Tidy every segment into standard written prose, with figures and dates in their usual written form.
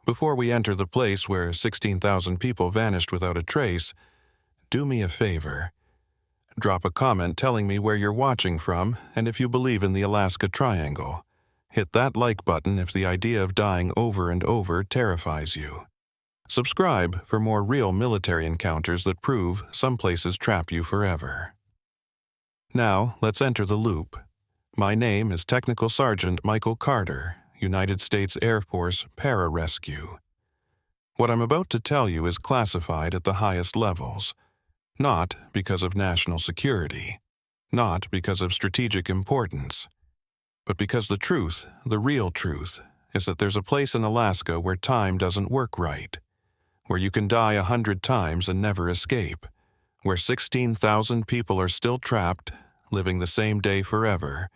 Before we enter the place where 16,000 people vanished without a trace, do me a favor. Drop a comment telling me where you're watching from and if you believe in the Alaska Triangle. Hit that like button if the idea of dying over and over terrifies you. Subscribe for more real military encounters that prove some places trap you forever. Now, let's enter the loop. My name is Technical Sergeant Michael Carter, United States Air Force Pararescue. What I'm about to tell you is classified at the highest levels, not because of national security, not because of strategic importance, but because the truth, the real truth, is that there's a place in Alaska where time doesn't work right, where you can die 100 times and never escape, where 16,000 people are still trapped, living the same day forever,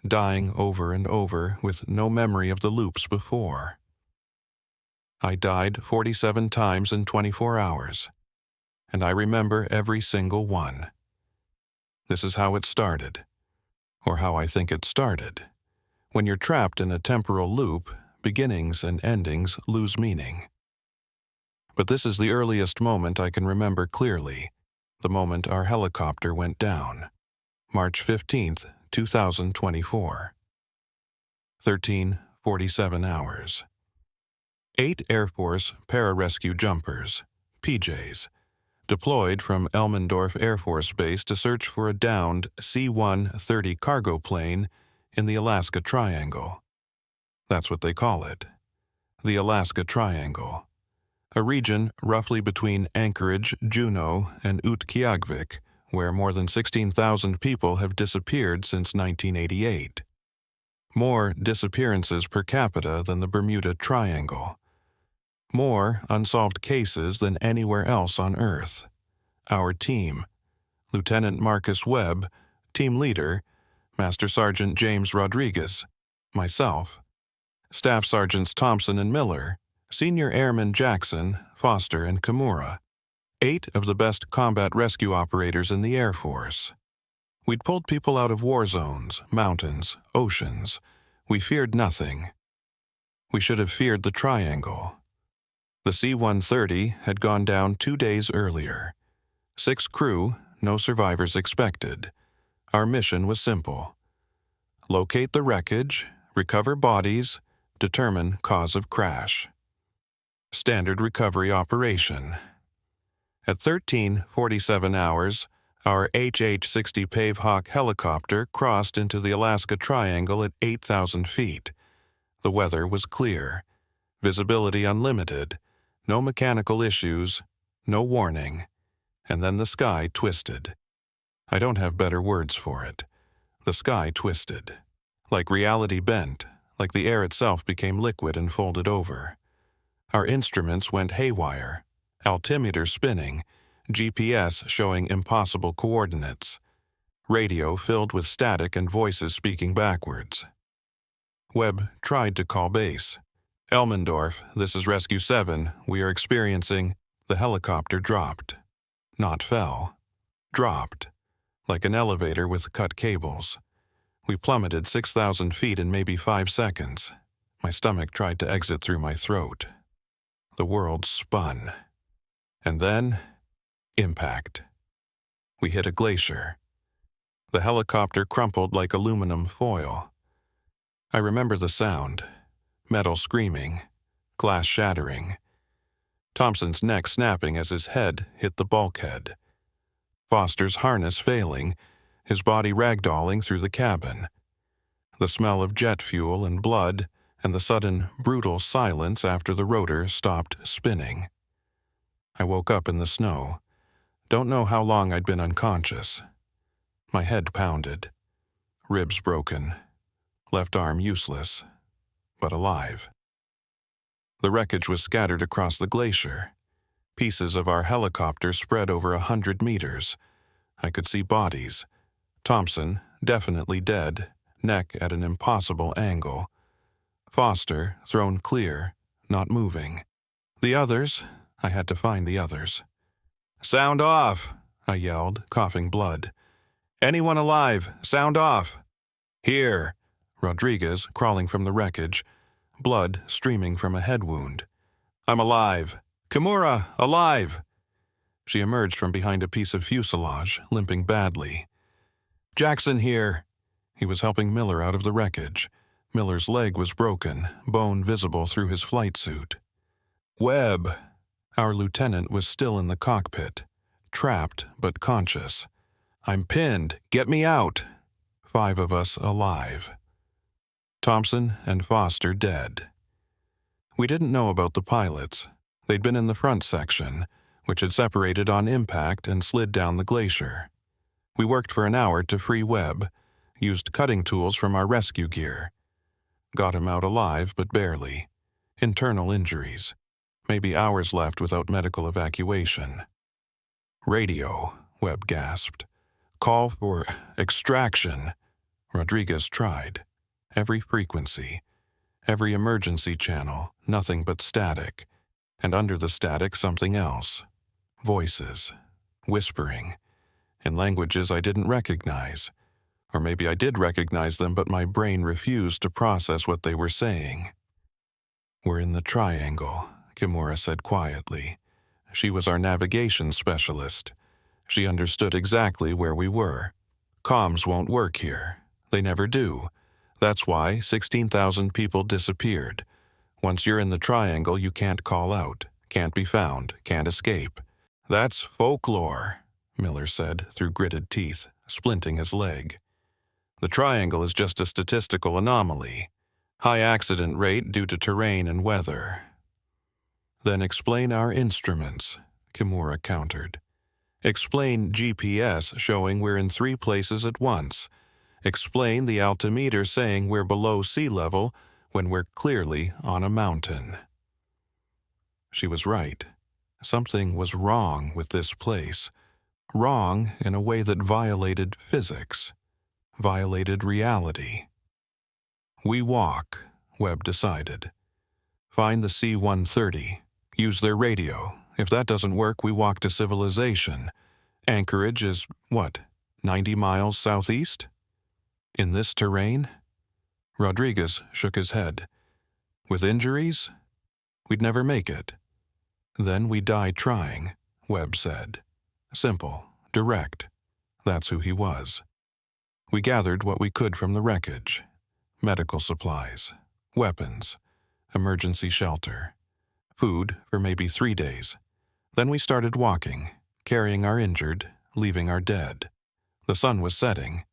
dying over and over with no memory of the loops before. I died 47 times in 24 hours, and I remember every single one. This is how it started, or how I think it started. When you're trapped in a temporal loop, beginnings and endings lose meaning. But this is the earliest moment I can remember clearly, the moment our helicopter went down, March 15th, 2024. 13:47 hours. 8 Air Force Pararescue jumpers, PJs, deployed from Elmendorf Air Force Base to search for a downed C-130 cargo plane in the Alaska Triangle. That's what they call it, the Alaska Triangle, a region roughly between Anchorage, Juneau, and Utqiagvik, where more than 16,000 people have disappeared since 1988. More disappearances per capita than the Bermuda Triangle. More unsolved cases than anywhere else on Earth. Our team, Lieutenant Marcus Webb, team leader, Master Sergeant James Rodriguez, myself, Staff Sergeants Thompson and Miller, Senior Airman Jackson, Foster, and Kimura, 8 of the best combat rescue operators in the Air Force. We'd pulled people out of war zones, mountains, oceans. We feared nothing. We should have feared the Triangle. The C-130 had gone down 2 days earlier. 6 crew, no survivors expected. Our mission was simple: locate the wreckage, recover bodies, determine cause of crash. Standard recovery operation. At 13:47 hours, our HH-60 Pavehawk helicopter crossed into the Alaska Triangle at 8,000 feet. The weather was clear, visibility unlimited, no mechanical issues, no warning, and then the sky twisted. I don't have better words for it. The sky twisted. Like reality bent, like the air itself became liquid and folded over. Our instruments went haywire, altimeter spinning, GPS showing impossible coordinates, radio filled with static and voices speaking backwards. Webb tried to call base. Elmendorf, this is Rescue 7, we are experiencing. The helicopter dropped. Not fell. Dropped. Like an elevator with cut cables. We plummeted 6,000 feet in maybe 5 seconds. My stomach tried to exit through my throat. The world spun. And then, impact. We hit a glacier. The helicopter crumpled like aluminum foil. I remember the sound. Metal screaming, glass shattering. Thompson's neck snapping as his head hit the bulkhead. Foster's harness failing, his body ragdolling through the cabin. The smell of jet fuel and blood, and the sudden, brutal silence after the rotor stopped spinning. I woke up in the snow. Don't know how long I'd been unconscious. My head pounded. Ribs broken. Left arm useless, but alive. The wreckage was scattered across the glacier. Pieces of our helicopter spread over 100 meters. I could see bodies. Thompson, definitely dead, neck at an impossible angle. Foster, thrown clear, not moving. The others, I had to find the others. "Sound off!" I yelled, coughing blood. "Anyone alive, sound off!" "Here!" Rodriguez, crawling from the wreckage, blood streaming from a head wound. I'm alive. Kimura, alive! She emerged from behind a piece of fuselage, limping badly. Jackson here. He was helping Miller out of the wreckage. Miller's leg was broken, bone visible through his flight suit. Webb. Our lieutenant was still in the cockpit, trapped but conscious. I'm pinned. Get me out. 5 of us alive. Thompson and Foster dead. We didn't know about the pilots. They'd been in the front section, which had separated on impact and slid down the glacier. We worked for an hour to free Webb, used cutting tools from our rescue gear. Got him out alive, but barely. Internal injuries. Maybe hours left without medical evacuation. Radio, Webb gasped. Call for extraction. Rodriguez tried. Every frequency. Every emergency channel, nothing but static. And under the static, something else. Voices. Whispering. In languages I didn't recognize. Or maybe I did recognize them, but my brain refused to process what they were saying. We're in the triangle, Kimura said quietly. She was our navigation specialist. She understood exactly where we were. Comms won't work here. They never do. That's why 16,000 people disappeared. Once you're in the triangle, you can't call out, can't be found, can't escape. That's folklore, Miller said through gritted teeth, splinting his leg. The triangle is just a statistical anomaly. High accident rate due to terrain and weather. Then explain our instruments, Kimura countered. Explain GPS showing we're in 3 places at once. Explain the altimeter saying we're below sea level when we're clearly on a mountain. She was right. Something was wrong with this place. Wrong in a way that violated physics. Violated reality. We walk, Webb decided. Find the C-130. Use their radio. If that doesn't work, we walk to civilization. Anchorage is, 90 miles southeast? In this terrain? Rodriguez shook his head. With injuries? We'd never make it. Then we die trying, Webb said. Simple, direct. That's who he was. We gathered what we could from the wreckage. Medical supplies, weapons, emergency shelter, food for maybe 3 days. Then we started walking, carrying our injured, leaving our dead. The sun was setting.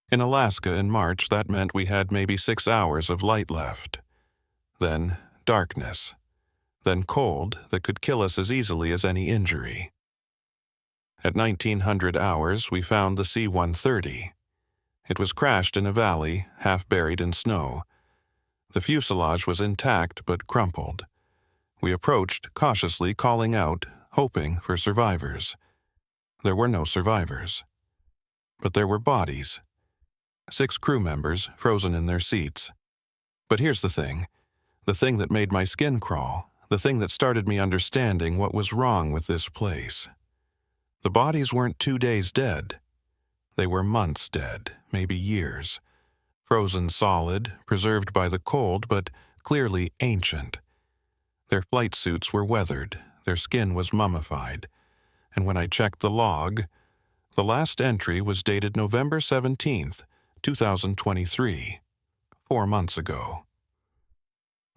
In Alaska in March, that meant we had maybe 6 hours of light left. Then darkness. Then cold that could kill us as easily as any injury. At 1900 hours, we found the C-130. It was crashed in a valley, half buried in snow. The fuselage was intact but crumpled. We approached, cautiously calling out, hoping for survivors. There were no survivors. But there were bodies. 6 crew members frozen in their seats. But here's the thing that made my skin crawl, the thing that started me understanding what was wrong with this place. The bodies weren't 2 days dead. They were months dead, maybe years. Frozen solid, preserved by the cold, but clearly ancient. Their flight suits were weathered, their skin was mummified. And when I checked the log, the last entry was dated November 17th, 2023, 4 months ago.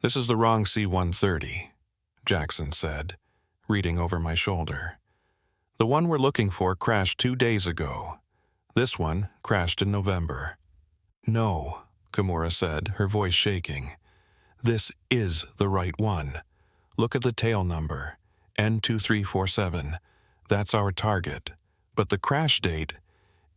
This is the wrong C-130, Jackson said, reading over my shoulder. The one we're looking for crashed 2 days ago. This one crashed in November. No, Kimura said, her voice shaking. This is the right one. Look at the tail number, N2347. That's our target. But the crash date,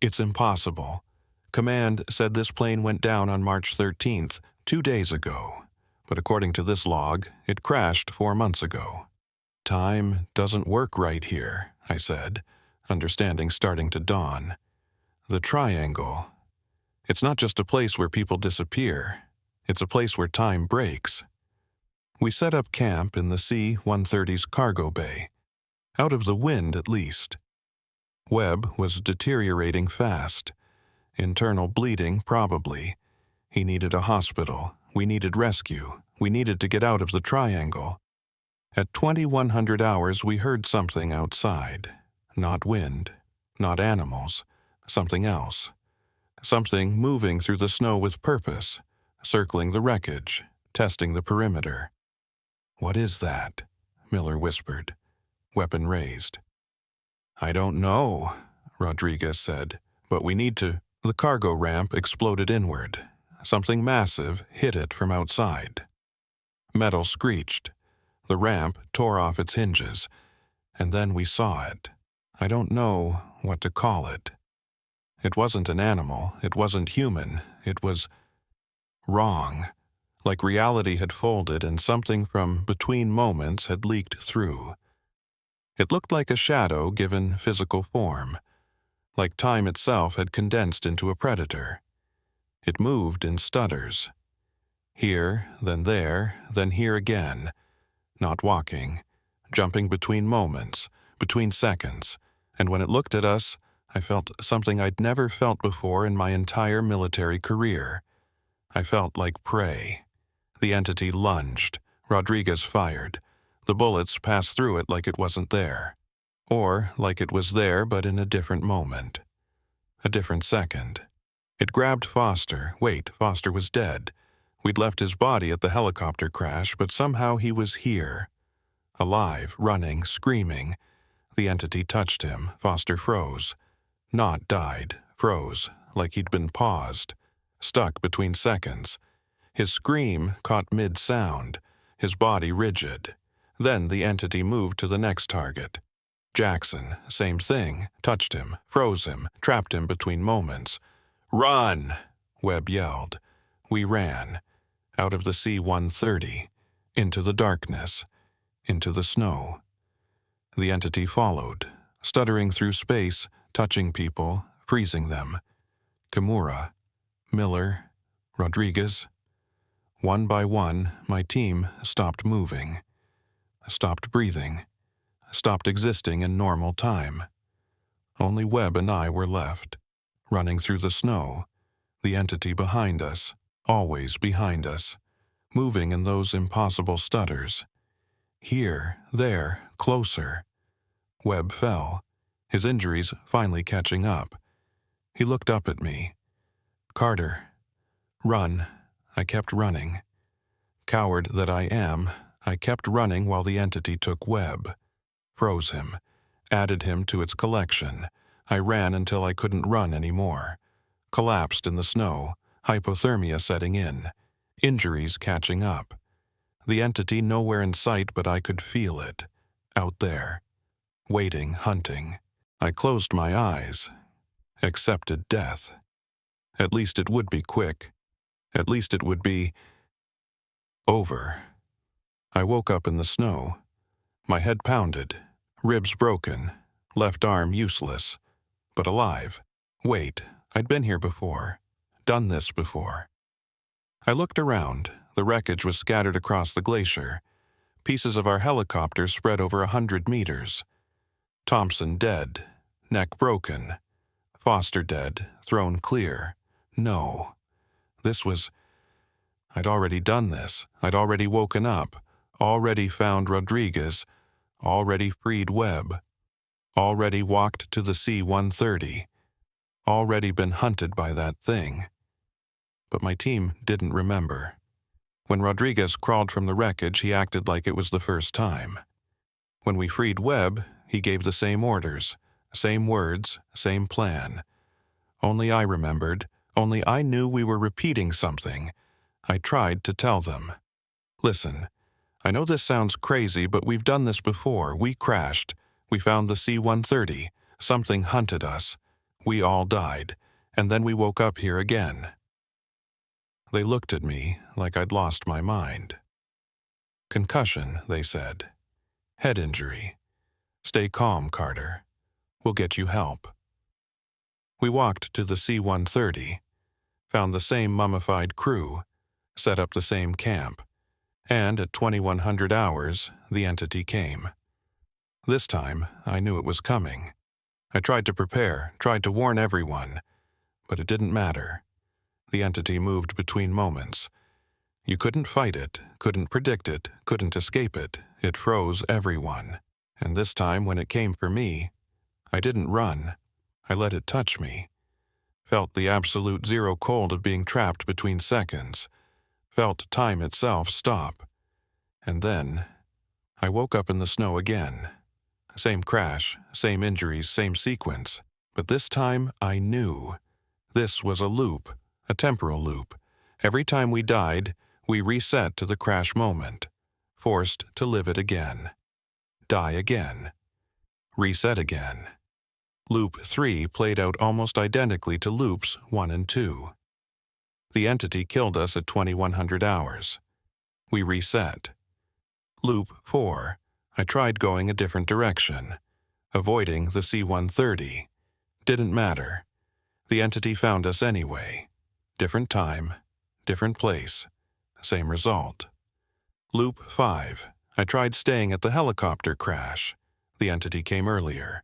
it's impossible. Command said this plane went down on March 13th, 2 days ago. But according to this log, it crashed 4 months ago. Time doesn't work right here, I said, understanding starting to dawn. The triangle. It's not just a place where people disappear. It's a place where time breaks. We set up camp in the C-130's cargo bay. Out of the wind, at least. Webb was deteriorating fast. Internal bleeding, probably. He needed a hospital. We needed rescue. We needed to get out of the triangle. At 2100 hours, we heard something outside. Not wind, not animals, something else. Something moving through the snow with purpose, circling the wreckage, testing the perimeter. "What is that?" Miller whispered, weapon raised. "I don't know," Rodriguez said, "but we need to." The cargo ramp exploded inward. Something massive hit it from outside. Metal screeched. The ramp tore off its hinges, and then we saw it. I don't know what to call it. It wasn't an animal, it wasn't human, it was wrong. Like reality had folded and something from between moments had leaked through. It looked like a shadow given physical form, like time itself had condensed into a predator. It moved in stutters. Here, then there, then here again. Not walking, jumping between moments, between seconds, and when it looked at us, I felt something I'd never felt before in my entire military career. I felt like prey. The entity lunged. Rodriguez fired. The bullets passed through it like it wasn't there. Or like it was there but in a different moment. A different second. It grabbed Foster. Wait, Foster was dead. We'd left his body at the helicopter crash, but somehow he was here. Alive, running, screaming. The entity touched him. Foster froze. Not died. Froze, like he'd been paused. Stuck between seconds. His scream caught mid-sound. His body rigid. Then the entity moved to the next target. Jackson, same thing. Touched him, froze him, trapped him between moments. "Run!" Webb yelled. We ran. Out of the C-130. Into the darkness. Into the snow. The entity followed, stuttering through space, touching people, freezing them. Kimura, Miller, Rodriguez. One by one, my team stopped moving. Stopped breathing. Stopped existing in normal time. Only Webb and I were left, running through the snow, the entity behind us, always behind us, moving in those impossible stutters. Here, there, closer. Webb fell, his injuries finally catching up. He looked up at me. "Carter." "Run." I kept running. Coward that I am, I kept running while the entity took Webb. Froze him. Added him to its collection. I ran until I couldn't run anymore. Collapsed in the snow, hypothermia setting in. Injuries catching up. The entity nowhere in sight, but I could feel it. Out there. Waiting, hunting. I closed my eyes. Accepted death. At least it would be quick. At least it would be over. I woke up in the snow. My head pounded. Ribs broken. Left arm useless. But alive. Wait, I'd been here before. Done this before. I looked around. The wreckage was scattered across the glacier. Pieces of our helicopter spread over 100 meters. Thompson dead. Neck broken. Foster dead. Thrown clear. No. This was... I'd already done this. I'd already woken up. Already found Rodriguez. Already freed Webb. Already walked to the C-130. Already been hunted by that thing. But my team didn't remember. When Rodriguez crawled from the wreckage, he acted like it was the first time. When we freed Webb, he gave the same orders, same words, same plan. Only I remembered, only I knew we were repeating something. I tried to tell them. Listen, I know this sounds crazy, but we've done this before. We crashed. We found the C-130. Something hunted us. We all died. And then we woke up here again. They looked at me like I'd lost my mind. Concussion, they said. Head injury. Stay calm, Carter. We'll get you help. We walked to the C-130, found the same mummified crew, set up the same camp, and at 2100 hours, the entity came. This time, I knew it was coming. I tried to prepare, tried to warn everyone, but it didn't matter. The entity moved between moments. You couldn't fight it, couldn't predict it, couldn't escape it. It froze everyone. And this time when it came for me, I didn't run. I let it touch me. Felt the absolute zero cold of being trapped between seconds. Felt time itself stop. And then, I woke up in the snow again. Same crash, same injuries, same sequence. But this time, I knew. This was a loop, a temporal loop. Every time we died, we reset to the crash moment, forced to live it again. Die again. Reset again. Loop 3 played out almost identically to loops 1 and 2. The entity killed us at 2100 hours. We reset. Loop 4. I tried going a different direction, avoiding the C-130. Didn't matter. The entity found us anyway. Different time, different place, same result. Loop 5. I tried staying at the helicopter crash. The entity came earlier.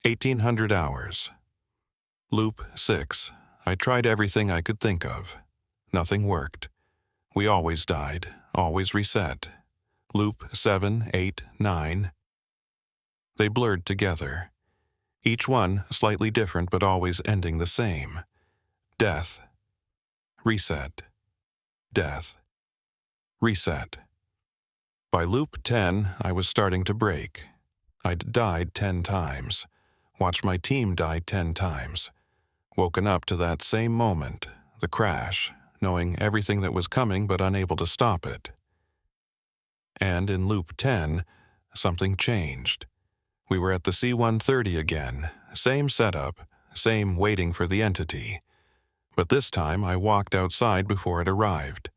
1800 hours. Loop 6. I tried everything I could think of. Nothing worked. We always died, always reset. Loop 7, 8, 9. They blurred together. Each one slightly different but always ending the same. Death. Reset. Death. Reset. By loop 10, I was starting to break. I'd died 10 times. Watched my team die 10 times. Woken up to that same moment, the crash, knowing everything that was coming but unable to stop it. And in loop 10, something changed. We were at the C-130 again, same setup, same waiting for the entity. But this time I walked outside before it arrived.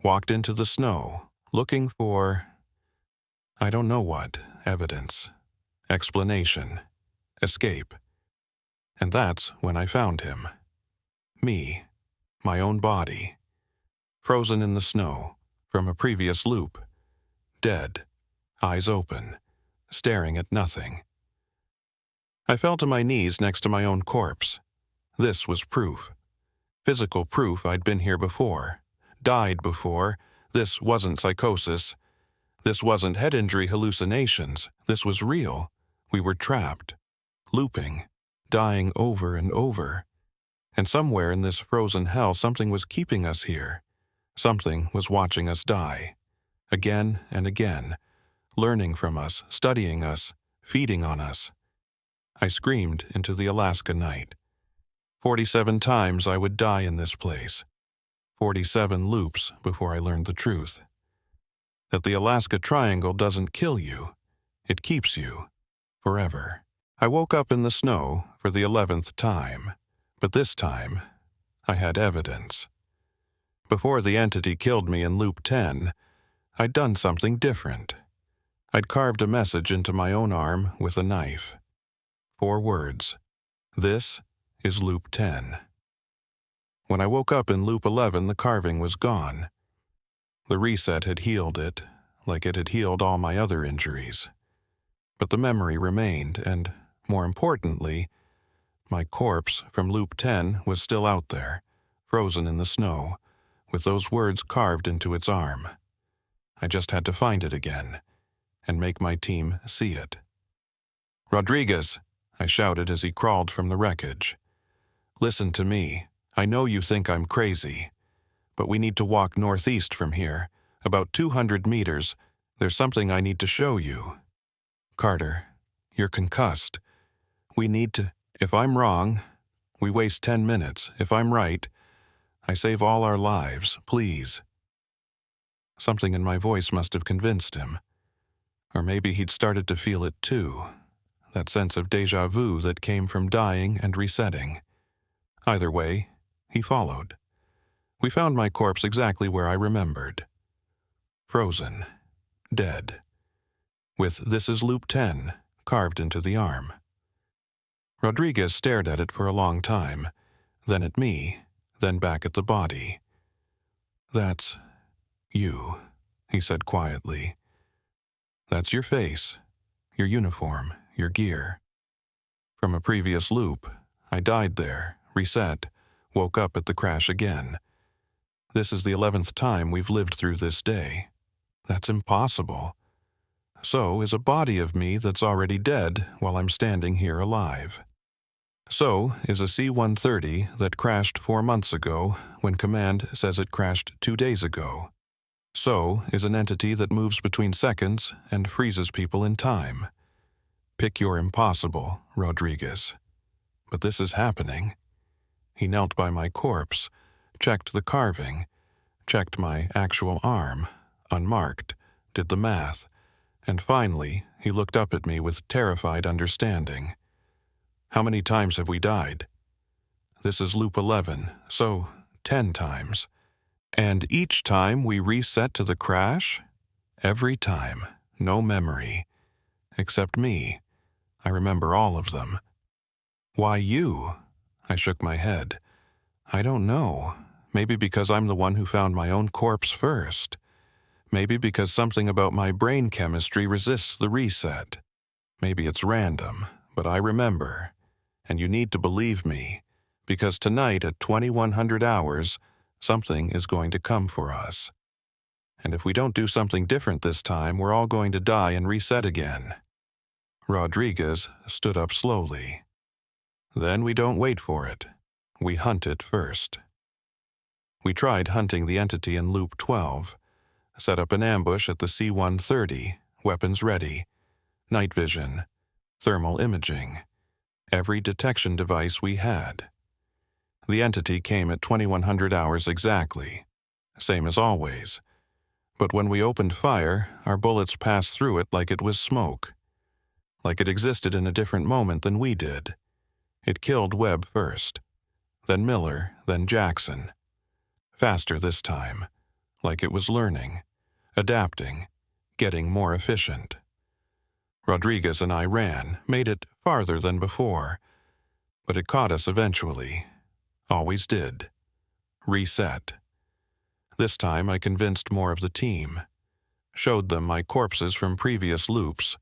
Walked into the snow, looking for, I don't know what, evidence, explanation, escape. And that's when I found him. Me, my own body, frozen in the snow from a previous loop, dead, eyes open, staring at nothing. I fell to my knees next to my own corpse. This was proof. Physical proof I'd been here before, died before. This wasn't psychosis. This wasn't head injury hallucinations. This was real. We were trapped, looping, dying over and over. And somewhere in this frozen hell something was keeping us here. Something was watching us die. Again and again. Learning from us, studying us, feeding on us. I screamed into the Alaska night. 47 times I would die in this place. 47 loops before I learned the truth. That the Alaska Triangle doesn't kill you. It keeps you. Forever. I woke up in the snow for the 11th time. But this time, I had evidence. Before the entity killed me in loop 10, I'd done something different. I'd carved a message into my own arm with a knife. 4 words. This is loop 10. When I woke up in loop 11, the carving was gone. The reset had healed it, like it had healed all my other injuries. But the memory remained, and, more importantly, my corpse from loop 10 was still out there, frozen in the snow, with those words carved into its arm. I just had to find it again, and make my team see it. "Rodriguez," I shouted as he crawled from the wreckage. "Listen to me. I know you think I'm crazy. But we need to walk northeast from here. About 200 meters. There's something I need to show you. Carter, you're concussed. We need to... If I'm wrong, we waste 10 minutes. If I'm right, I save all our lives. Please." Something in my voice must have convinced him. Or maybe he'd started to feel it too. That sense of déjà vu that came from dying and resetting. Either way, he followed. We found my corpse exactly where I remembered. Frozen. Dead. With "This is loop 10" carved into the arm. Rodriguez stared at it for a long time, then at me, then back at the body. "That's you," he said quietly. "That's your face, your uniform, your gear. From a previous loop, I died there, reset, woke up at the crash again. This is the 11th time we've lived through this day. That's impossible. So is a body of me that's already dead while I'm standing here alive. So is a C-130 that crashed 4 months ago when Command says it crashed 2 days ago. So is an entity that moves between seconds and freezes people in time. Pick your impossible, Rodriguez. But this is happening. He knelt by my corpse, checked the carving, checked my actual arm, unmarked, did the math, and finally he looked up at me with terrified understanding. How many times have we died? This is loop 11, so 10 times. And each time we reset to the crash? Every time, no memory. Except me. I remember all of them. Why you? I shook my head. I don't know. Maybe because I'm the one who found my own corpse first. Maybe because something about my brain chemistry resists the reset. Maybe it's random, but I remember. And you need to believe me, because tonight at 2100 hours, something is going to come for us. And if we don't do something different this time, we're all going to die and reset again. Rodriguez stood up slowly. Then we don't wait for it. We hunt it first. We tried hunting the entity in loop 12, set up an ambush at the C-130, weapons ready, night vision, thermal imaging, every detection device we had. The entity came at 2100 hours exactly, same as always. But when we opened fire, our bullets passed through it like it was smoke. Like it existed in a different moment than we did. It killed Webb first, then Miller, then Jackson. Faster this time, like it was learning, adapting, getting more efficient. Rodriguez and I ran, made it farther than before, but it caught us eventually. Always did. Reset. This time I convinced more of the team. Showed them my corpses from previous loops.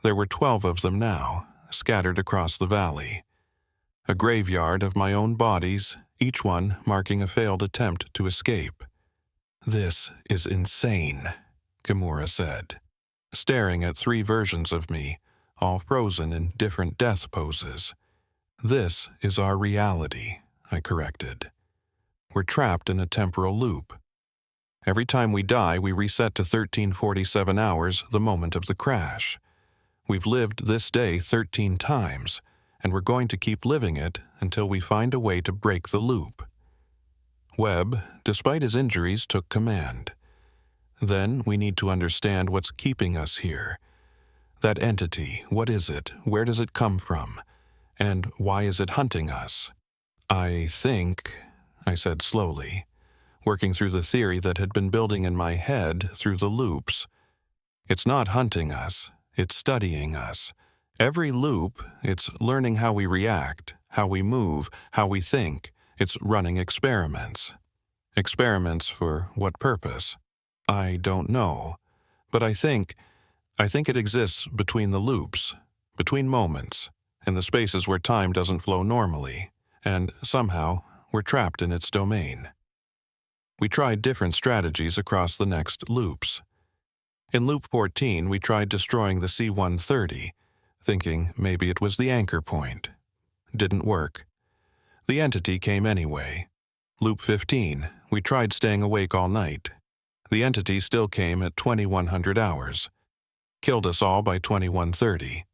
There were 12 of them now, scattered across the valley. A graveyard of my own bodies, each one marking a failed attempt to escape. This is insane, Kimura said, staring at 3 versions of me, all frozen in different death poses. This is our reality, I corrected. We're trapped in a temporal loop. Every time we die, we reset to 1347 hours, the moment of the crash. We've lived this day 13 times, and we're going to keep living it until we find a way to break the loop. Webb, despite his injuries, took command. Then we need to understand what's keeping us here. That entity, what is it? Where does it come from? And why is it hunting us? I think, I said slowly, working through the theory that had been building in my head through the loops. It's not hunting us, it's studying us. Every loop, it's learning how we react, how we move, how we think. It's running experiments. Experiments for what purpose? I don't know. But I think it exists between the loops, between moments, in the spaces where time doesn't flow normally, and somehow we're trapped in its domain. We tried different strategies across the next loops. In loop 14, we tried destroying the C-130, thinking maybe it was the anchor point. Didn't work. The entity came anyway. Loop 15, we tried staying awake all night. The entity still came at 2100 hours. Killed us all by 2130.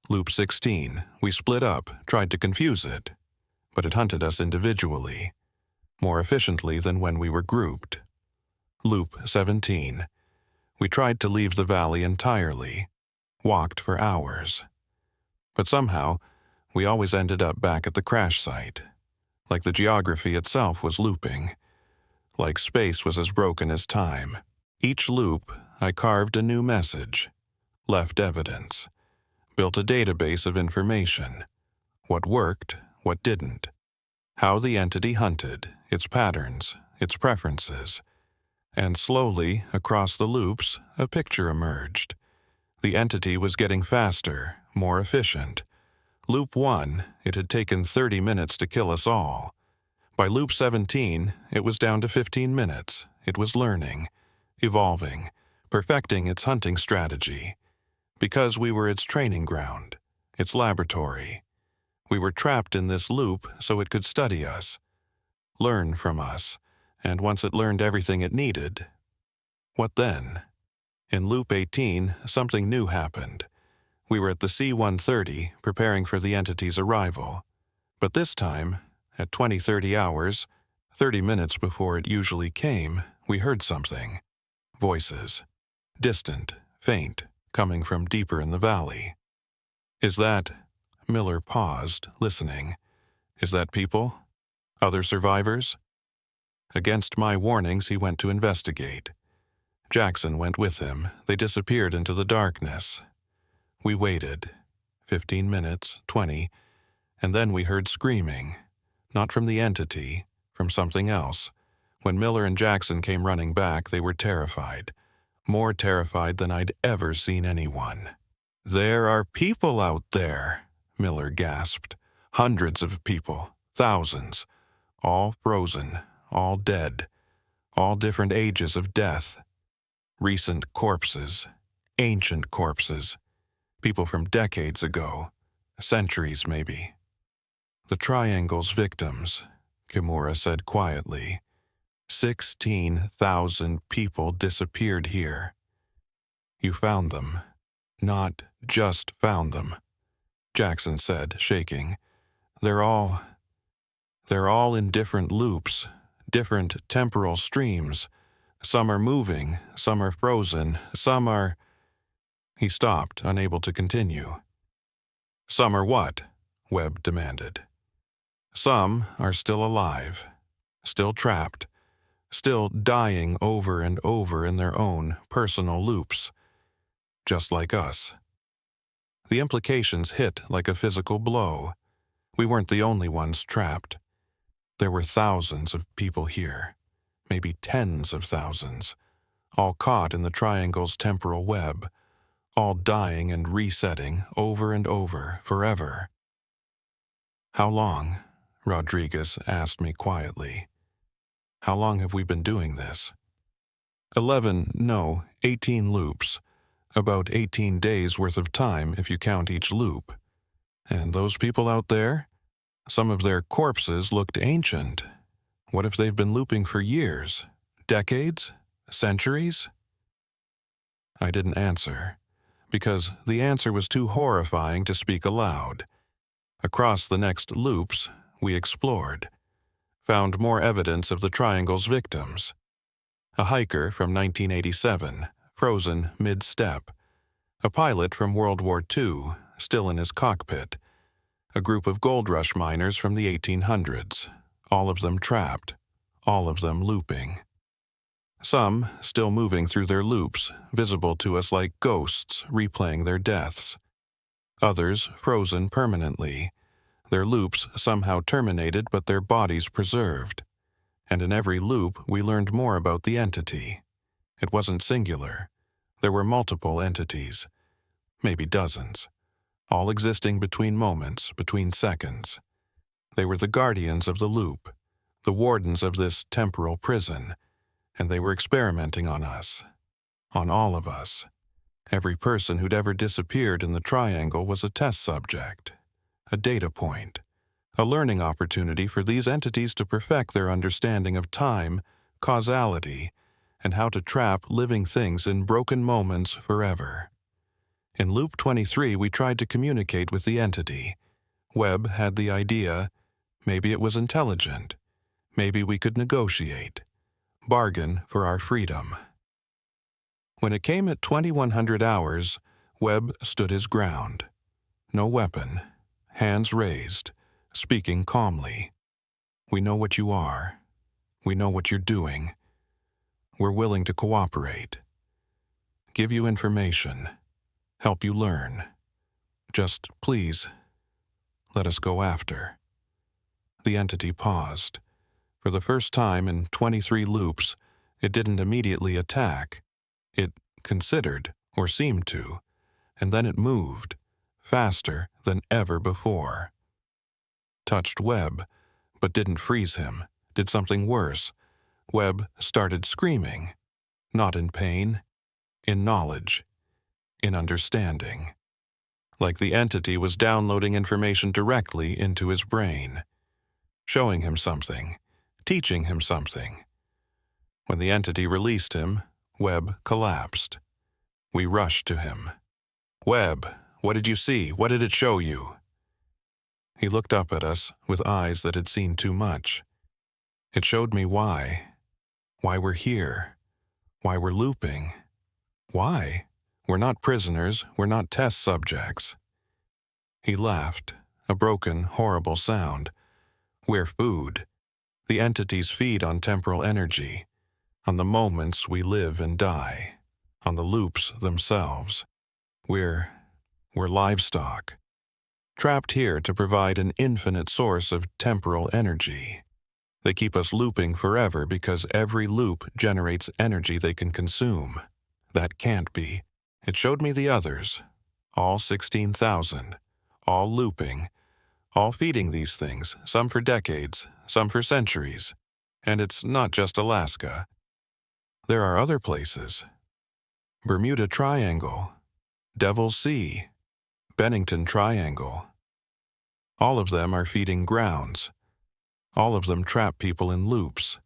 Loop 16, we split up, tried to confuse it. But it hunted us individually, more efficiently than when we were grouped. Loop 17, we tried to leave the valley entirely. Walked for hours. But somehow, we always ended up back at the crash site. Like the geography itself was looping. Like space was as broken as time. Each loop, I carved a new message. Left evidence. Built a database of information. What worked, what didn't. How the entity hunted, its patterns, its preferences. And slowly, across the loops, a picture emerged. The entity was getting faster, more efficient. Loop 1, it had taken 30 minutes to kill us all. By loop 17, it was down to 15 minutes. It was learning, evolving, perfecting its hunting strategy. Because we were its training ground, its laboratory. We were trapped in this loop so it could study us, learn from us, and once it learned everything it needed, what then? In loop 18, something new happened. We were at the C-130, preparing for the entity's arrival. But this time, at 20:30 hours, 30 minutes before it usually came, we heard something. Voices. Distant, faint, coming from deeper in the valley. Is that... Miller paused, listening. Is that people? Other survivors? Against my warnings, he went to investigate. Jackson went with him. They disappeared into the darkness. We waited. 15 minutes, 20, and then we heard screaming. Not from the entity, from something else. When Miller and Jackson came running back, they were terrified. More terrified than I'd ever seen anyone. "There are people out there," Miller gasped. "Hundreds of people, thousands, all frozen, all dead, all different ages of death. Recent corpses, ancient corpses, people from decades ago, centuries maybe." "The Triangle's victims," Kimura said quietly. 16,000 people disappeared here. You found them. Not just found them," Jackson said, shaking. They're all in different loops, different temporal streams. Some are moving, some are frozen, some are... He stopped, unable to continue. "Some are what?" Webb demanded. "Some are still alive, still trapped, still dying over and over in their own personal loops, just like us." The implications hit like a physical blow. We weren't the only ones trapped. There were thousands of people here, maybe tens of thousands, all caught in the Triangle's temporal web, all dying and resetting over and over, forever. "How long?" Rodriguez asked me quietly. "How long have we been doing this?" 18 loops. About 18 days worth of time if you count each loop. And those people out there? Some of their corpses looked ancient. What if they've been looping for years? Decades? Centuries? I didn't answer, because the answer was too horrifying to speak aloud. Across the next loops, we explored. Found more evidence of the Triangle's victims. A hiker from 1987, frozen mid-step. A pilot from World War II, still in his cockpit. A group of gold rush miners from the 1800s, all of them trapped, all of them looping. Some still moving through their loops, visible to us like ghosts replaying their deaths. Others frozen permanently, their loops somehow terminated but their bodies preserved. And in every loop we learned more about the entity. It wasn't singular. There were multiple entities, maybe dozens, all existing between moments, between seconds. They were the guardians of the loop, the wardens of this temporal prison, and they were experimenting on us, on all of us. Every person who'd ever disappeared in the Triangle was a test subject, a data point, a learning opportunity for these entities to perfect their understanding of time, causality, and how to trap living things in broken moments forever. In Loop 23, we tried to communicate with the entity. Webb had the idea, maybe it was intelligent, maybe we could negotiate, bargain for our freedom. When it came at 2100 hours, Webb stood his ground. No weapon, hands raised, speaking calmly. "We know what you are. We know what you're doing. We're willing to cooperate. Give you information. Help you learn. Just, please, let us go after." The entity paused. For the first time in 23 loops, it didn't immediately attack. It considered, or seemed to, and then it moved, faster than ever before. Touched Webb, but didn't freeze him, did something worse. Webb started screaming, not in pain, in knowledge, in understanding. Like the entity was downloading information directly into his brain, showing him something, teaching him something. When the entity released him, Webb collapsed. We rushed to him. "Webb, what did you see? What did it show you?" He looked up at us with eyes that had seen too much. "It showed me why we're here, why we're looping. Why? We're not prisoners, we're not test subjects." He laughed, a broken, horrible sound. "We're food. The entities feed on temporal energy, on the moments we live and die, on the loops themselves. We're livestock, trapped here to provide an infinite source of temporal energy. They keep us looping forever because every loop generates energy they can consume. That can't be. It showed me the others, all 16,000, all looping, all feeding these things, some for decades, some for centuries. And it's not just Alaska. There are other places. Bermuda Triangle, Devil's Sea, Bennington Triangle. All of them are feeding grounds. All of them trap people in loops.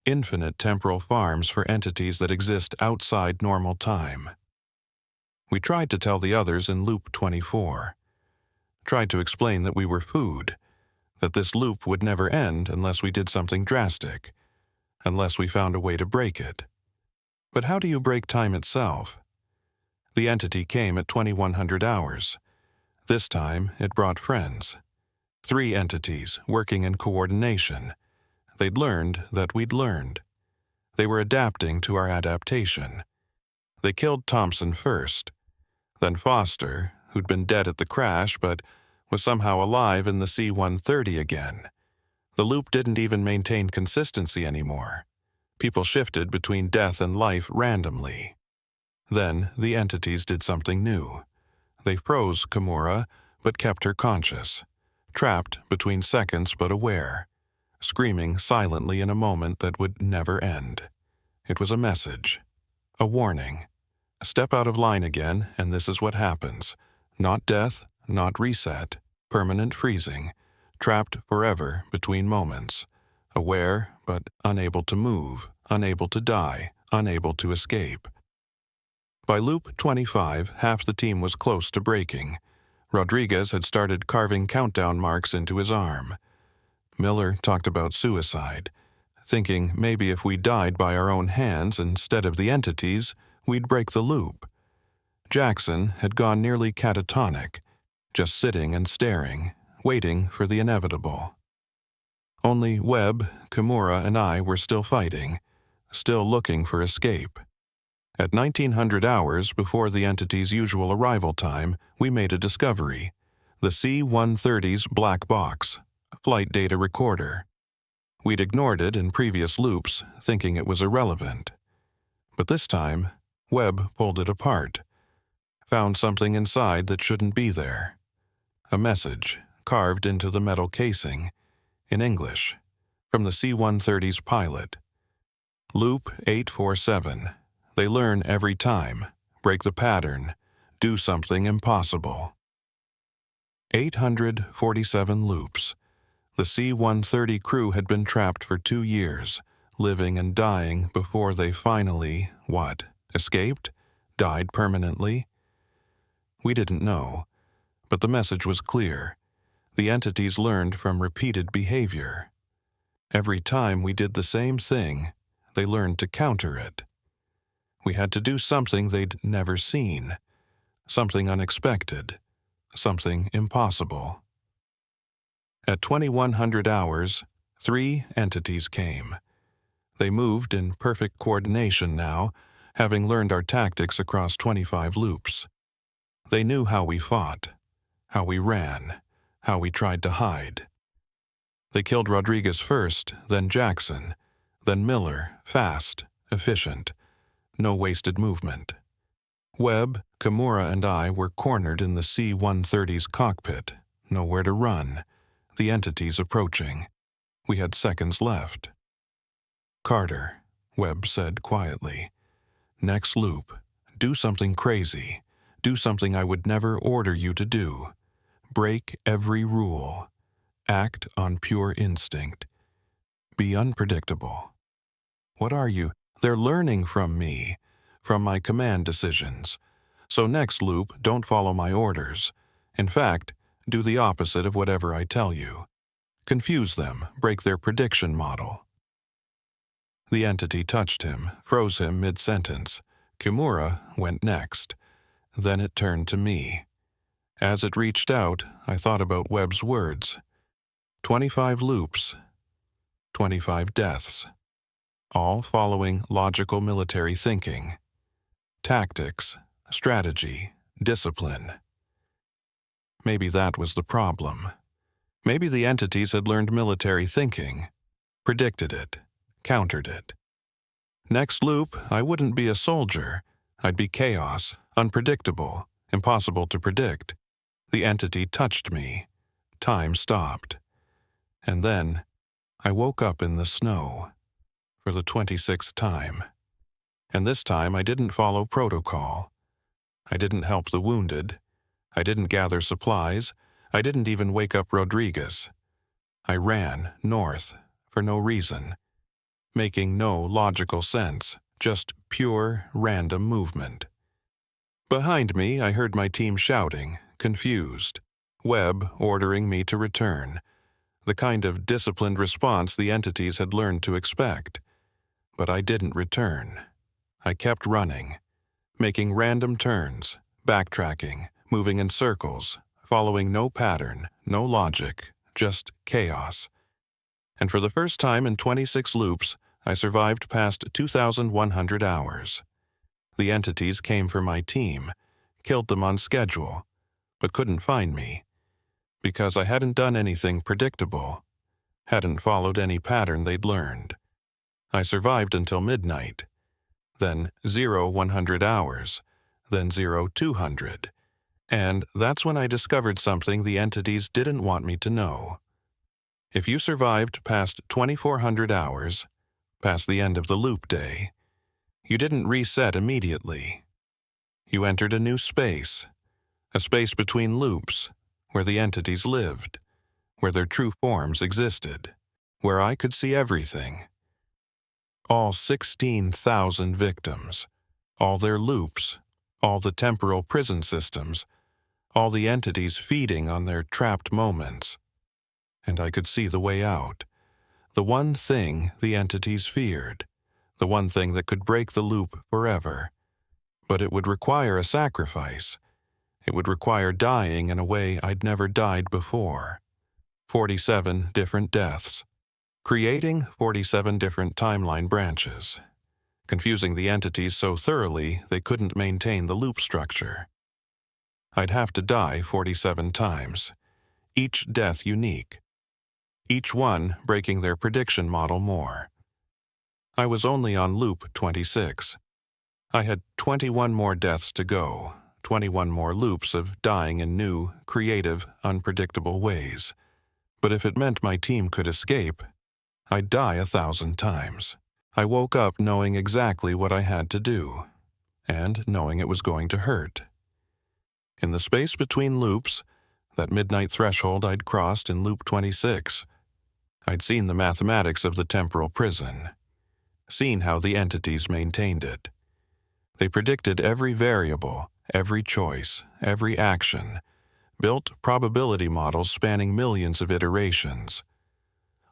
Infinite temporal farms for entities that exist outside normal time. We tried to tell the others in Loop 24. Tried to explain that we were food, that this loop would never end unless we did something drastic, unless we found a way to break it. But how do you break time itself? The entity came at 2100 hours. This time, it brought friends. 3 entities working in coordination. They'd learned that we'd learned. They were adapting to our adaptation. They killed Thompson first, then Foster, who'd been dead at the crash but was somehow alive in the C-130 again. The loop didn't even maintain consistency anymore. People shifted between death and life randomly. Then the entities did something new. They froze Kimura, but kept her conscious, trapped between seconds but aware, screaming silently in a moment that would never end. It was a message, a warning. Step out of line again, and this is what happens. Not death, not reset, permanent freezing, trapped forever between moments, aware but unable to move, unable to die, unable to escape. By Loop 25, half the team was close to breaking. Rodriguez had started carving countdown marks into his arm. Miller talked about suicide, thinking maybe if we died by our own hands instead of the entities, we'd break the loop. Jackson had gone nearly catatonic, just sitting and staring, waiting for the inevitable. Only Webb, Kimura, and I were still fighting, still looking for escape. At 1900 hours before the entity's usual arrival time, we made a discovery. The C-130's black box, flight data recorder. We'd ignored it in previous loops, thinking it was irrelevant. But this time, Webb pulled it apart. Found something inside that shouldn't be there. A message, carved into the metal casing, in English, from the C-130's pilot. Loop 847. They learn every time, break the pattern, do something impossible. 847 loops. The C-130 crew had been trapped for 2 years, living and dying before they finally, escaped? Died permanently? We didn't know, but the message was clear. The entities learned from repeated behavior. Every time we did the same thing, they learned to counter it. We had to do something they'd never seen, something unexpected, something impossible. At 2100 hours, 3 entities came. They moved in perfect coordination now, having learned our tactics across 25 loops. They knew how we fought, how we ran, how we tried to hide. They killed Rodriguez first, then Jackson, then Miller, fast, efficient. No wasted movement. Webb, Kimura, and I were cornered in the C-130's cockpit, nowhere to run, the entities approaching. We had seconds left. "Carter," Webb said quietly, "next loop. Do something crazy. Do something I would never order you to do. Break every rule. Act on pure instinct. Be unpredictable." "What are you?" "They're learning from me, from my command decisions. So next loop, don't follow my orders. In fact, do the opposite of whatever I tell you. Confuse them, break their prediction model." The entity touched him, froze him mid-sentence. Kimura went next. Then it turned to me. As it reached out, I thought about Webb's words. 25 loops, 25 deaths, all following logical military thinking. Tactics, strategy, discipline. Maybe that was the problem. Maybe the entities had learned military thinking, predicted it, countered it. Next loop, I wouldn't be a soldier. I'd be chaos, unpredictable, impossible to predict. The entity touched me. Time stopped. And then, I woke up in the snow. For the 26th time. And this time I didn't follow protocol. I didn't help the wounded. I didn't gather supplies. I didn't even wake up Rodriguez. I ran north for no reason, making no logical sense, just pure random movement. Behind me, I heard my team shouting, confused. Webb ordering me to return. The kind of disciplined response the entities had learned to expect. But I didn't return. I kept running, making random turns, backtracking, moving in circles, following no pattern, no logic, just chaos. And for the first time in 26 loops, I survived past 2,100 hours. The entities came for my team, killed them on schedule, but couldn't find me, because I hadn't done anything predictable, hadn't followed any pattern they'd learned. I survived until midnight, then 0-100 hours, then 0-200, and that's when I discovered something the entities didn't want me to know. If you survived past 2,400 hours, past the end of the loop day, you didn't reset immediately. You entered a new space, a space between loops, where the entities lived, where their true forms existed, where I could see everything. All 16,000 victims, all their loops, all the temporal prison systems, all the entities feeding on their trapped moments. And I could see the way out, the one thing the entities feared, the one thing that could break the loop forever. But it would require a sacrifice. It would require dying in a way I'd never died before. 47 different deaths. Creating 47 different timeline branches, confusing the entities so thoroughly they couldn't maintain the loop structure. I'd have to die 47 times, each death unique, each one breaking their prediction model more. I was only on loop 26. I had 21 more deaths to go, 21 more loops of dying in new, creative, unpredictable ways. But if it meant my team could escape, I'd die 1,000 times. I woke up knowing exactly what I had to do, and knowing it was going to hurt. In the space between loops, that midnight threshold I'd crossed in loop 26, I'd seen the mathematics of the temporal prison, seen how the entities maintained it. They predicted every variable, every choice, every action, built probability models spanning millions of iterations,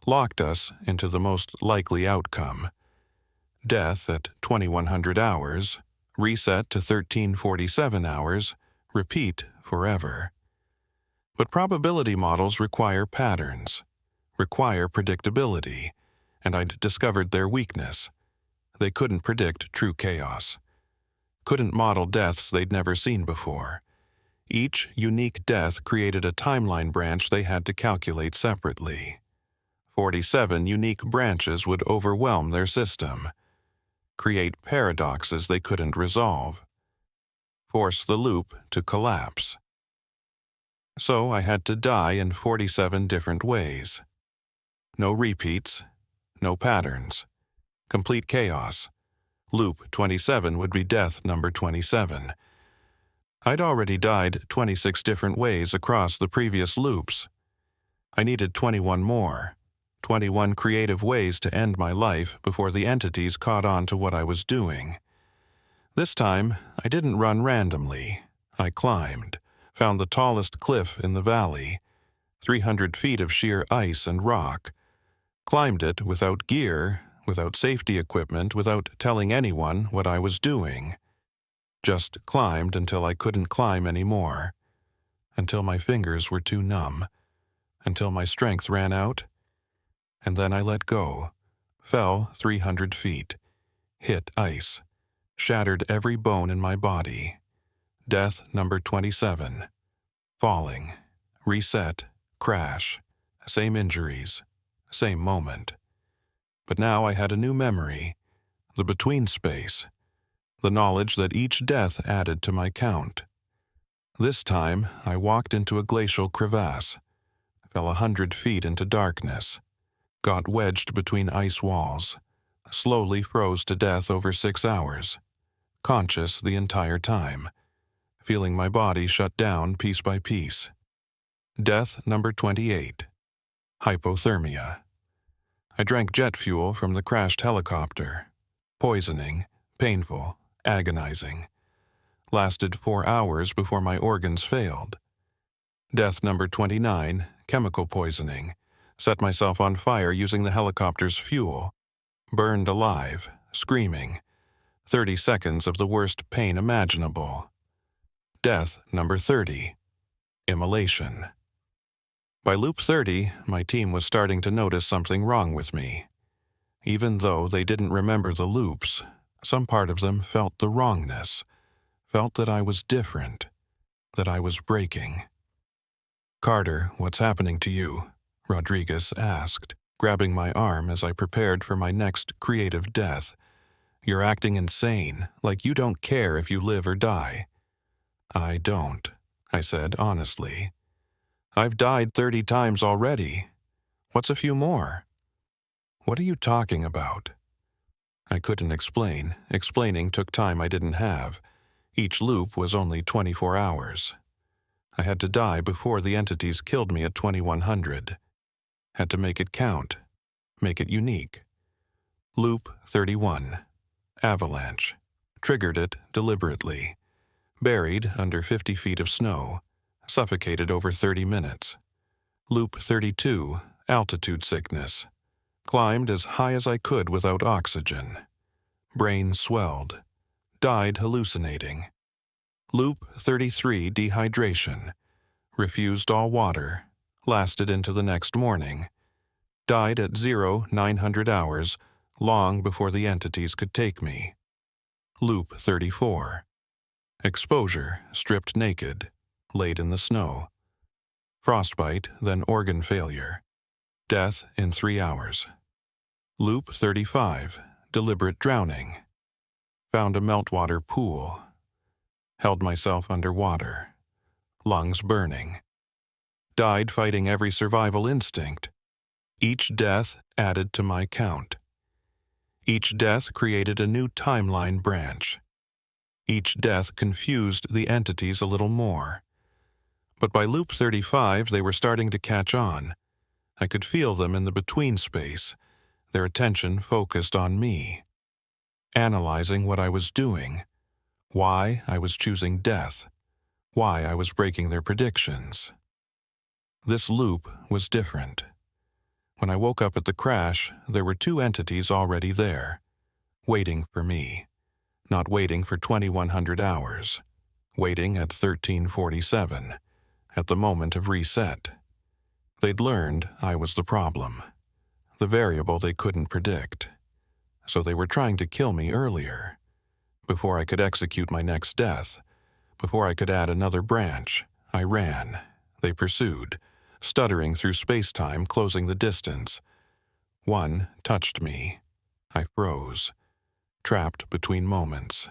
locked us into the most likely outcome. Death at 2,100 hours, reset to 1,347 hours, repeat forever. But probability models require patterns, require predictability, and I'd discovered their weakness. They couldn't predict true chaos, couldn't model deaths they'd never seen before. Each unique death created a timeline branch they had to calculate separately. 47 unique branches would overwhelm their system, create paradoxes they couldn't resolve, force the loop to collapse. So I had to die in 47 different ways. No repeats. No patterns. Complete chaos. Loop 27 would be death number 27. I'd already died 26 different ways across the previous loops. I needed 21 more. 21 creative ways to end my life before the entities caught on to what I was doing. This time, I didn't run randomly. I climbed, found the tallest cliff in the valley, 300 feet of sheer ice and rock, climbed it without gear, without safety equipment, without telling anyone what I was doing. Just climbed until I couldn't climb anymore, until my fingers were too numb, until my strength ran out, and then I let go, fell 300 feet, hit ice, shattered every bone in my body. Death number 27. Falling, reset, crash, same injuries, same moment. But now I had a new memory, the between space, the knowledge that each death added to my count. This time, I walked into a glacial crevasse, fell 100 feet into darkness, got wedged between ice walls, slowly froze to death over 6 hours, conscious the entire time, feeling my body shut down piece by piece. Death number 28. Hypothermia. I drank jet fuel from the crashed helicopter. Poisoning, painful, agonizing. Lasted 4 hours before my organs failed. Death number 29. Chemical poisoning. Set myself on fire using the helicopter's fuel. Burned alive, screaming. 30 seconds of the worst pain imaginable. Death number 30. Immolation. By loop 30, my team was starting to notice something wrong with me. Even though they didn't remember the loops, some part of them felt the wrongness, felt that I was different, that I was breaking. "Carter, what's happening to you?" Rodriguez asked, grabbing my arm as I prepared for my next creative death. "You're acting insane, like you don't care if you live or die." "I don't," I said honestly. "I've died 30 times already. What's a few more?" "What are you talking about?" I couldn't explain. Explaining took time I didn't have. Each loop was only 24 hours. I had to die before the entities killed me at 2100. Had to make it count. Make it unique. Loop 31. Avalanche. Triggered it deliberately. Buried under 50 feet of snow. Suffocated over 30 minutes. Loop 32. Altitude sickness. Climbed as high as I could without oxygen. Brain swelled. Died hallucinating. Loop 33. Dehydration. Refused all water. Lasted into the next morning. Died at 0900 hours, long before the entities could take me. Loop 34. Exposure, stripped naked, laid in the snow. Frostbite, then organ failure. Death in 3 hours. Loop 35. Deliberate drowning. Found a meltwater pool. Held myself underwater. Lungs burning. Died fighting every survival instinct. Each death added to my count. Each death created a new timeline branch. Each death confused the entities a little more. But by loop 35, they were starting to catch on. I could feel them in the between space, their attention focused on me. Analyzing what I was doing, why I was choosing death, why I was breaking their predictions. This loop was different. When I woke up at the crash, there were 2 entities already there, waiting for me. Not waiting for 2100 hours, waiting at 1347, at the moment of reset. They'd learned I was the problem, the variable they couldn't predict. So they were trying to kill me earlier, before I could execute my next death, before I could add another branch. I ran. They pursued, stuttering through space-time, closing the distance. One touched me. I froze, trapped between moments.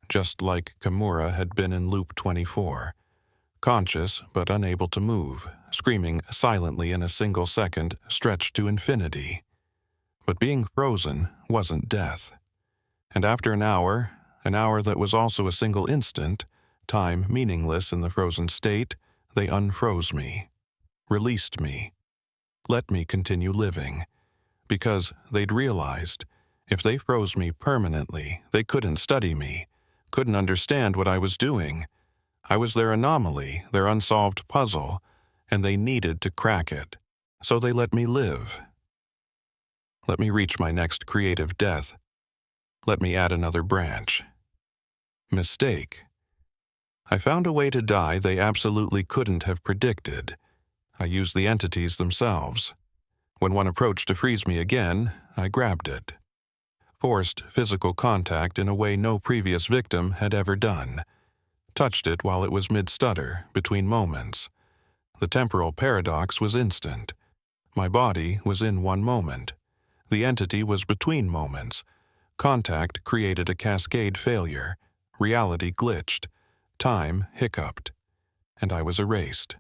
Just like Kimura had been in loop 24. conscious but unable to move, screaming silently in a single second stretched to infinity. But being frozen wasn't death. And after an hour that was also a single instant, time meaningless in the frozen state, they unfroze me, released me, let me continue living, because they'd realized if they froze me permanently, they couldn't study me, couldn't understand what I was doing. I was their anomaly, their unsolved puzzle, and they needed to crack it. So they let me live. Let me reach my next creative death. Let me add another branch. Mistake. I found a way to die they absolutely couldn't have predicted. I used the entities themselves. When one approached to freeze me again, I grabbed it. Forced physical contact in a way no previous victim had ever done. Touched it while it was mid-stutter, between moments. The temporal paradox was instant. My body was in one moment. The entity was between moments. Contact created a cascade failure. Reality glitched. Time hiccuped. And I was erased.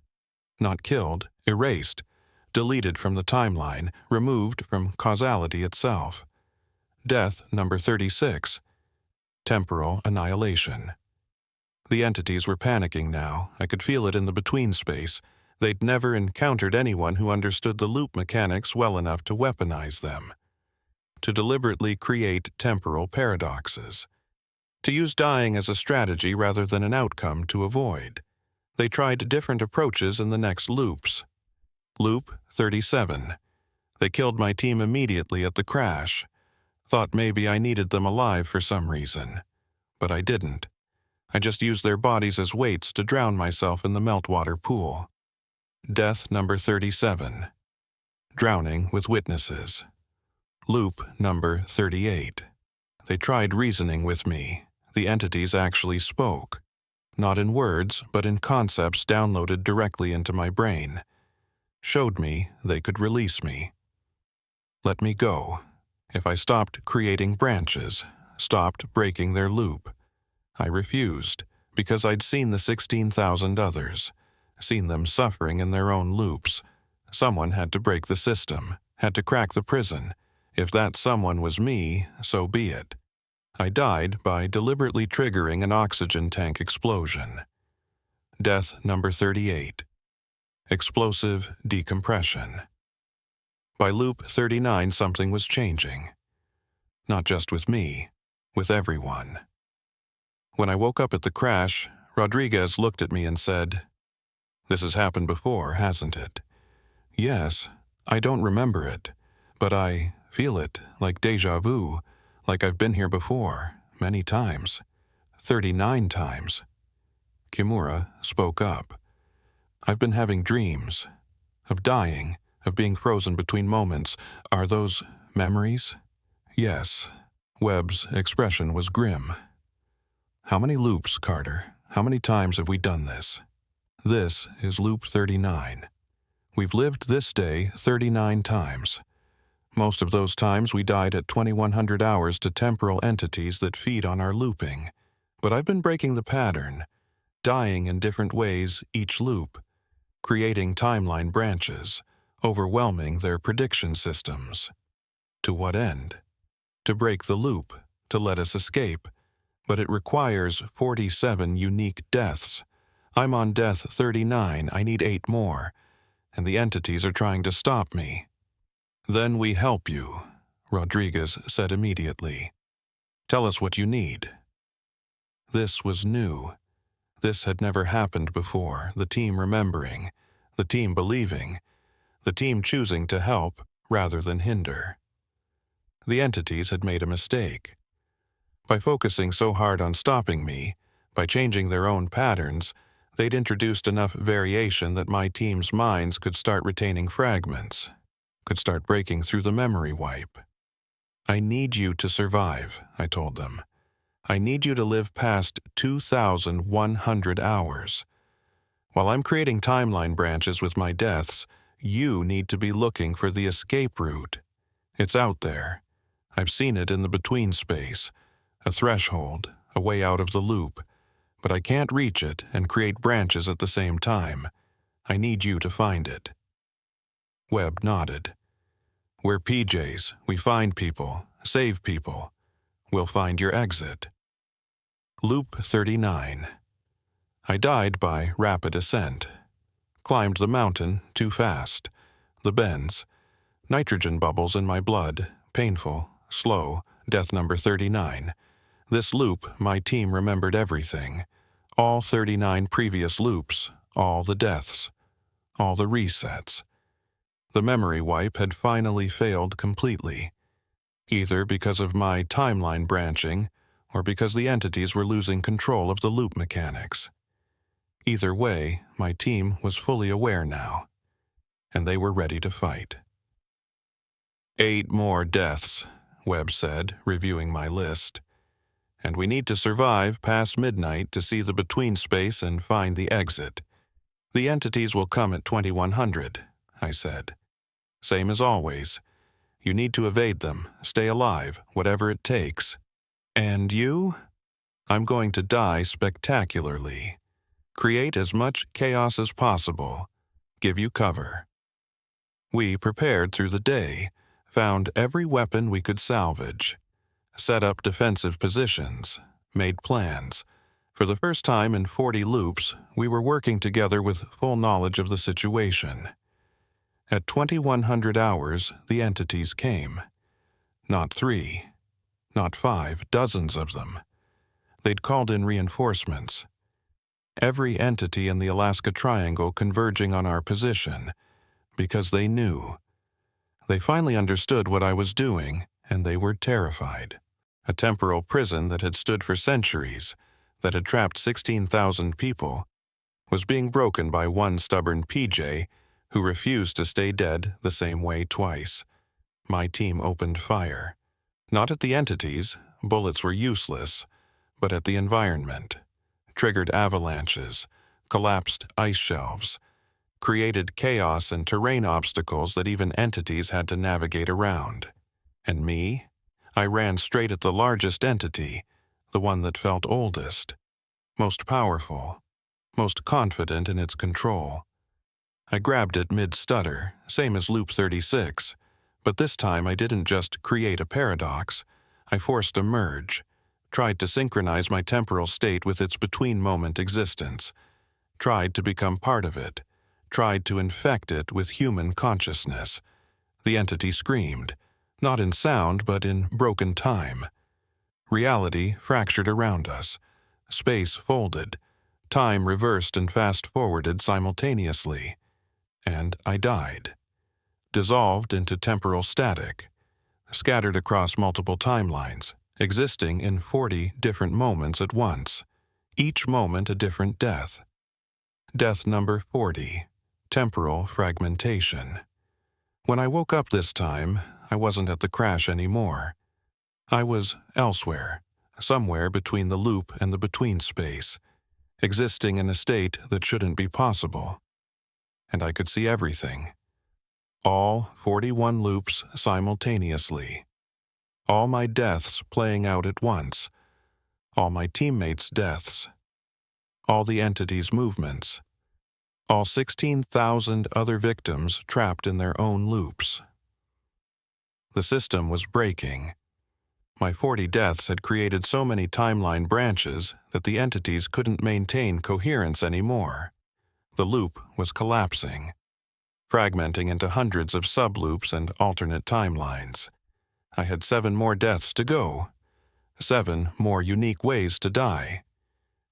Not killed, erased. Deleted from the timeline, removed from causality itself. Death number 36. Temporal annihilation. The entities were panicking now. I could feel it in the between space. They'd never encountered anyone who understood the loop mechanics well enough to weaponize them. To deliberately create temporal paradoxes. To use dying as a strategy rather than an outcome to avoid. They tried different approaches in the next loops. Loop 37. They killed my team immediately at the crash. Thought maybe I needed them alive for some reason. But I didn't. I just used their bodies as weights to drown myself in the meltwater pool. Death number 37. Drowning with witnesses. Loop number 38. They tried reasoning with me. The entities actually spoke. Not in words, but in concepts downloaded directly into my brain. Showed me they could release me. Let me go. If I stopped creating branches, stopped breaking their loop. I refused, because I'd seen the 16,000 others, seen them suffering in their own loops. Someone had to break the system, had to crack the prison. If that someone was me, so be it. I died by deliberately triggering an oxygen tank explosion. Death number 38. Explosive decompression. By loop 39, something was changing. Not just with me, with everyone. When I woke up at the crash, Rodriguez looked at me and said, "This has happened before, hasn't it?" "Yes, I don't remember it, but I feel it like déjà vu, like I've been here before, many times, 39 times. Kimura spoke up. "I've been having dreams, of dying, of being frozen between moments. Are those memories?" "Yes." Webb's expression was grim. "How many loops, Carter? How many times have we done this?" "This is loop 39. We've lived this day 39 times. Most of those times we died at 2100 hours to temporal entities that feed on our looping. But I've been breaking the pattern, dying in different ways each loop, creating timeline branches, overwhelming their prediction systems. To what end? To break the loop, to let us escape. But it requires 47 unique deaths. I'm on death 39, I need 8 more, and the entities are trying to stop me. "Then we help you," Rodriguez said immediately. "Tell us what you need." This was new. This had never happened before, the team remembering, the team believing, the team choosing to help rather than hinder. The entities had made a mistake. By focusing so hard on stopping me, by changing their own patterns, they'd introduced enough variation that my team's minds could start retaining fragments, could start breaking through the memory wipe. "I need you to survive," I told them. "I need you to live past 2,100 hours. While I'm creating timeline branches with my deaths, you need to be looking for the escape route. It's out there. I've seen it in the between space. A threshold, a way out of the loop, but I can't reach it and create branches at the same time. I need you to find it." Webb nodded. "We're PJs. We find people, save people. We'll find your exit." Loop 39. I died by rapid ascent. Climbed the mountain too fast. The bends. Nitrogen bubbles in my blood. Painful. Slow. Death number 39. This loop, my team remembered everything. All 39 previous loops. All the deaths. All the resets. The memory wipe had finally failed completely. Either because of my timeline branching, or because the entities were losing control of the loop mechanics. Either way, my team was fully aware now, and they were ready to fight. 8 more deaths, Webb said, reviewing my list. "And we need to survive past midnight to see the between space and find the exit. The entities will come at 2100, I said. "Same as always. You need to evade them, stay alive, whatever it takes. And you? I'm going to die spectacularly. Create as much chaos as possible. Give you cover." We prepared through the day, found every weapon we could salvage, set up defensive positions, made plans. For the first time in 40 loops, we were working together with full knowledge of the situation. At 2100 hours, the entities came. Not 3, not 5, dozens of them. They'd called in reinforcements. Every entity in the Alaska Triangle converging on our position, because they knew. They finally understood what I was doing, and they were terrified. A temporal prison that had stood for centuries, that had trapped 16,000 people, was being broken by one stubborn PJ who refused to stay dead the same way twice. My team opened fire. Not at the entities, bullets were useless, but at the environment. Triggered avalanches, collapsed ice shelves, created chaos and terrain obstacles that even entities had to navigate around. And me? I ran straight at the largest entity, the one that felt oldest, most powerful, most confident in its control. I grabbed it mid-stutter, same as Loop 36, but this time I didn't just create a paradox. I forced a merge, tried to synchronize my temporal state with its between-moment existence, tried to become part of it, tried to infect it with human consciousness. The entity screamed, not in sound but in broken time. Reality fractured around us, space folded, time reversed and fast-forwarded simultaneously, and I died. Dissolved into temporal static, scattered across multiple timelines, existing in 40 different moments at once, each moment a different death. Death number 40, temporal fragmentation. When I woke up this time, I wasn't at the crash anymore. I was elsewhere, somewhere between the loop and the between space, existing in a state that shouldn't be possible. And I could see everything. All 41 loops simultaneously. All my deaths playing out at once. All my teammates' deaths. All the entities' movements. All 16,000 other victims trapped in their own loops. The system was breaking. My 40 deaths had created so many timeline branches that the entities couldn't maintain coherence anymore. The loop was collapsing, fragmenting into hundreds of subloops and alternate timelines. I had 7 more deaths to go, 7 more unique ways to die,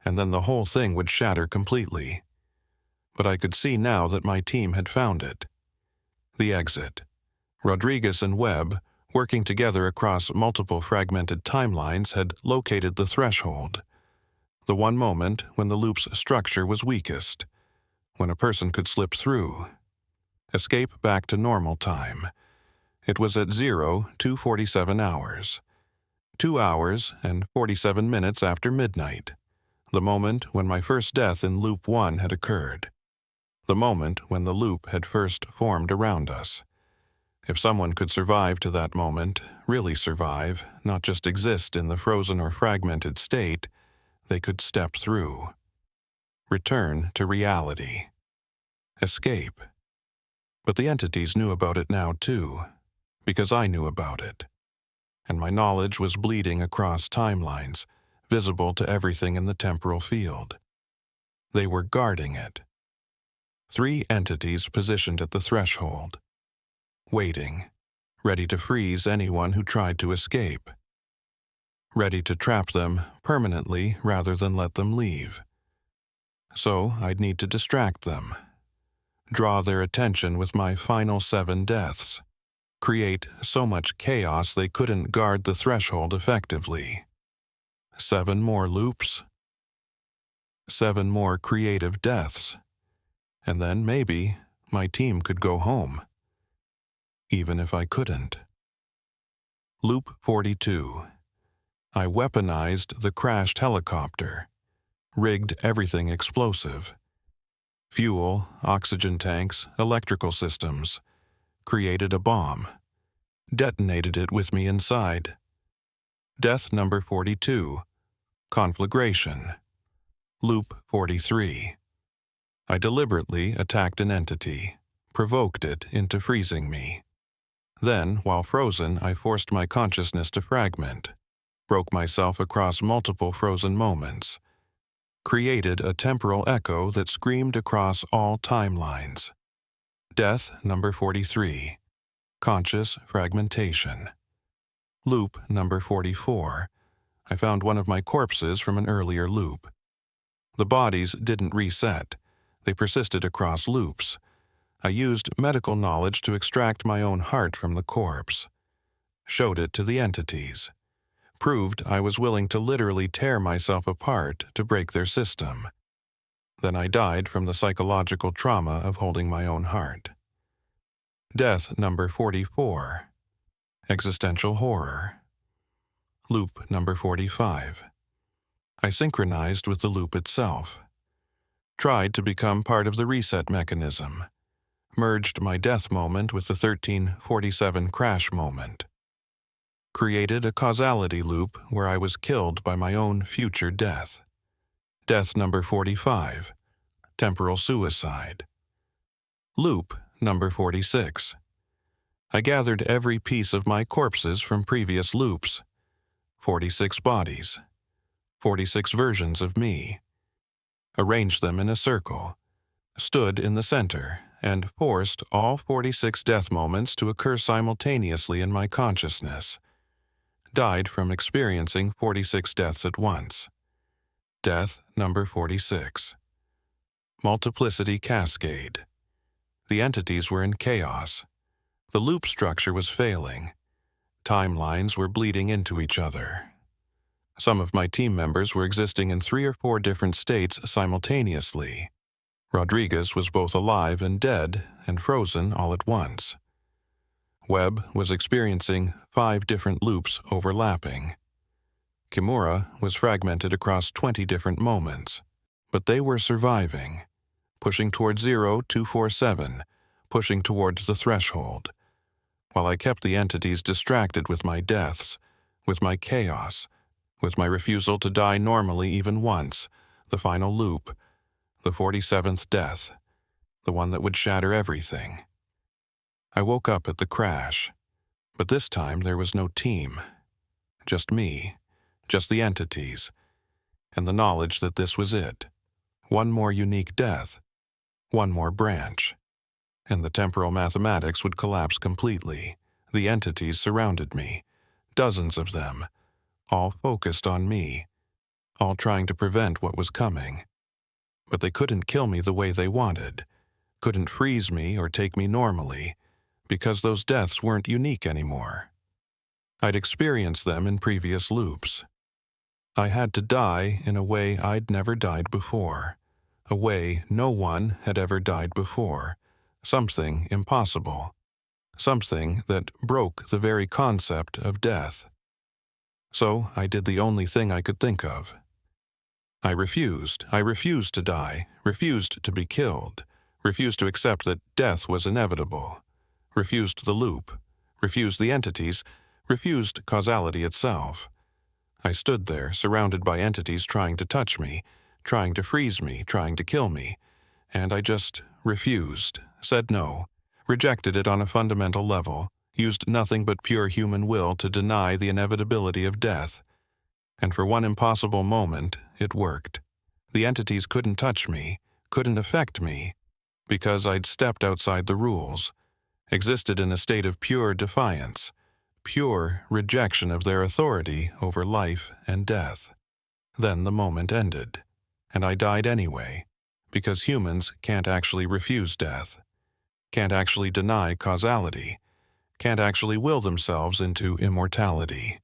and then the whole thing would shatter completely. But I could see now that my team had found it. The exit. Rodriguez and Webb, working together across multiple fragmented timelines, had located the threshold. The one moment when the loop's structure was weakest, when a person could slip through. Escape back to normal time. It was at 02:47 hours. 2 hours and 47 minutes after midnight. The moment when my first death in Loop 1 had occurred. The moment when the loop had first formed around us. If someone could survive to that moment, really survive, not just exist in the frozen or fragmented state, they could step through. Return to reality. Escape. But the entities knew about it now too, because I knew about it. And my knowledge was bleeding across timelines, visible to everything in the temporal field. They were guarding it. 3 entities positioned at the threshold, waiting, ready to freeze anyone who tried to escape, ready to trap them permanently rather than let them leave. So I'd need to distract them, draw their attention with my final 7 deaths, create so much chaos they couldn't guard the threshold effectively. 7 more loops, 7 more creative deaths, and then maybe my team could go home. Even if I couldn't. Loop 42. I weaponized the crashed helicopter, rigged everything explosive. Fuel, oxygen tanks, electrical systems. Created a bomb. Detonated it with me inside. Death number 42. Conflagration. Loop 43. I deliberately attacked an entity, provoked it into freezing me. Then, while frozen, I forced my consciousness to fragment, broke myself across multiple frozen moments, created a temporal echo that screamed across all timelines. Death number 43. Conscious fragmentation. Loop number 44. I found one of my corpses from an earlier loop. The bodies didn't reset. They persisted across loops. I used medical knowledge to extract my own heart from the corpse. Showed it to the entities. Proved I was willing to literally tear myself apart to break their system. Then I died from the psychological trauma of holding my own heart. Death number 44. Existential horror. Loop number 45. I synchronized with the loop itself. Tried to become part of the reset mechanism. Merged my death moment with the 1347 crash moment. Created a causality loop where I was killed by my own future death. Death number 45. Temporal suicide. Loop number 46. I gathered every piece of my corpses from previous loops. 46 bodies. 46 versions of me. Arranged them in a circle. Stood in the center and forced all 46 death moments to occur simultaneously in my consciousness. Died from experiencing 46 deaths at once. Death number 46. Multiplicity cascade. The entities were in chaos. The loop structure was failing. Timelines were bleeding into each other. Some of my team members were existing in 3 or 4 different states simultaneously. Rodriguez was both alive and dead and frozen all at once. Webb was experiencing 5 different loops overlapping. Kimura was fragmented across 20 different moments, but they were surviving, pushing toward 0247, pushing toward the threshold, while I kept the entities distracted with my deaths, with my chaos, with my refusal to die normally even once, the final loop, the 47th death, the one that would shatter everything. I woke up at the crash, but this time there was no team. Just me, just the entities, and the knowledge that this was it. One more unique death, one more branch, and the temporal mathematics would collapse completely. The entities surrounded me, dozens of them, all focused on me, all trying to prevent what was coming. But they couldn't kill me the way they wanted, couldn't freeze me or take me normally, because those deaths weren't unique anymore. I'd experienced them in previous loops. I had to die in a way I'd never died before, a way no one had ever died before, something impossible, something that broke the very concept of death. So I did the only thing I could think of. I refused to die, refused to be killed, refused to accept that death was inevitable, refused the loop, refused the entities, refused causality itself. I stood there, surrounded by entities trying to touch me, trying to freeze me, trying to kill me, and I just refused, said no, rejected it on a fundamental level, used nothing but pure human will to deny the inevitability of death. And for one impossible moment, it worked. The entities couldn't touch me, couldn't affect me, because I'd stepped outside the rules, existed in a state of pure defiance, pure rejection of their authority over life and death. Then the moment ended, and I died anyway, because humans can't actually refuse death, can't actually deny causality, can't actually will themselves into immortality.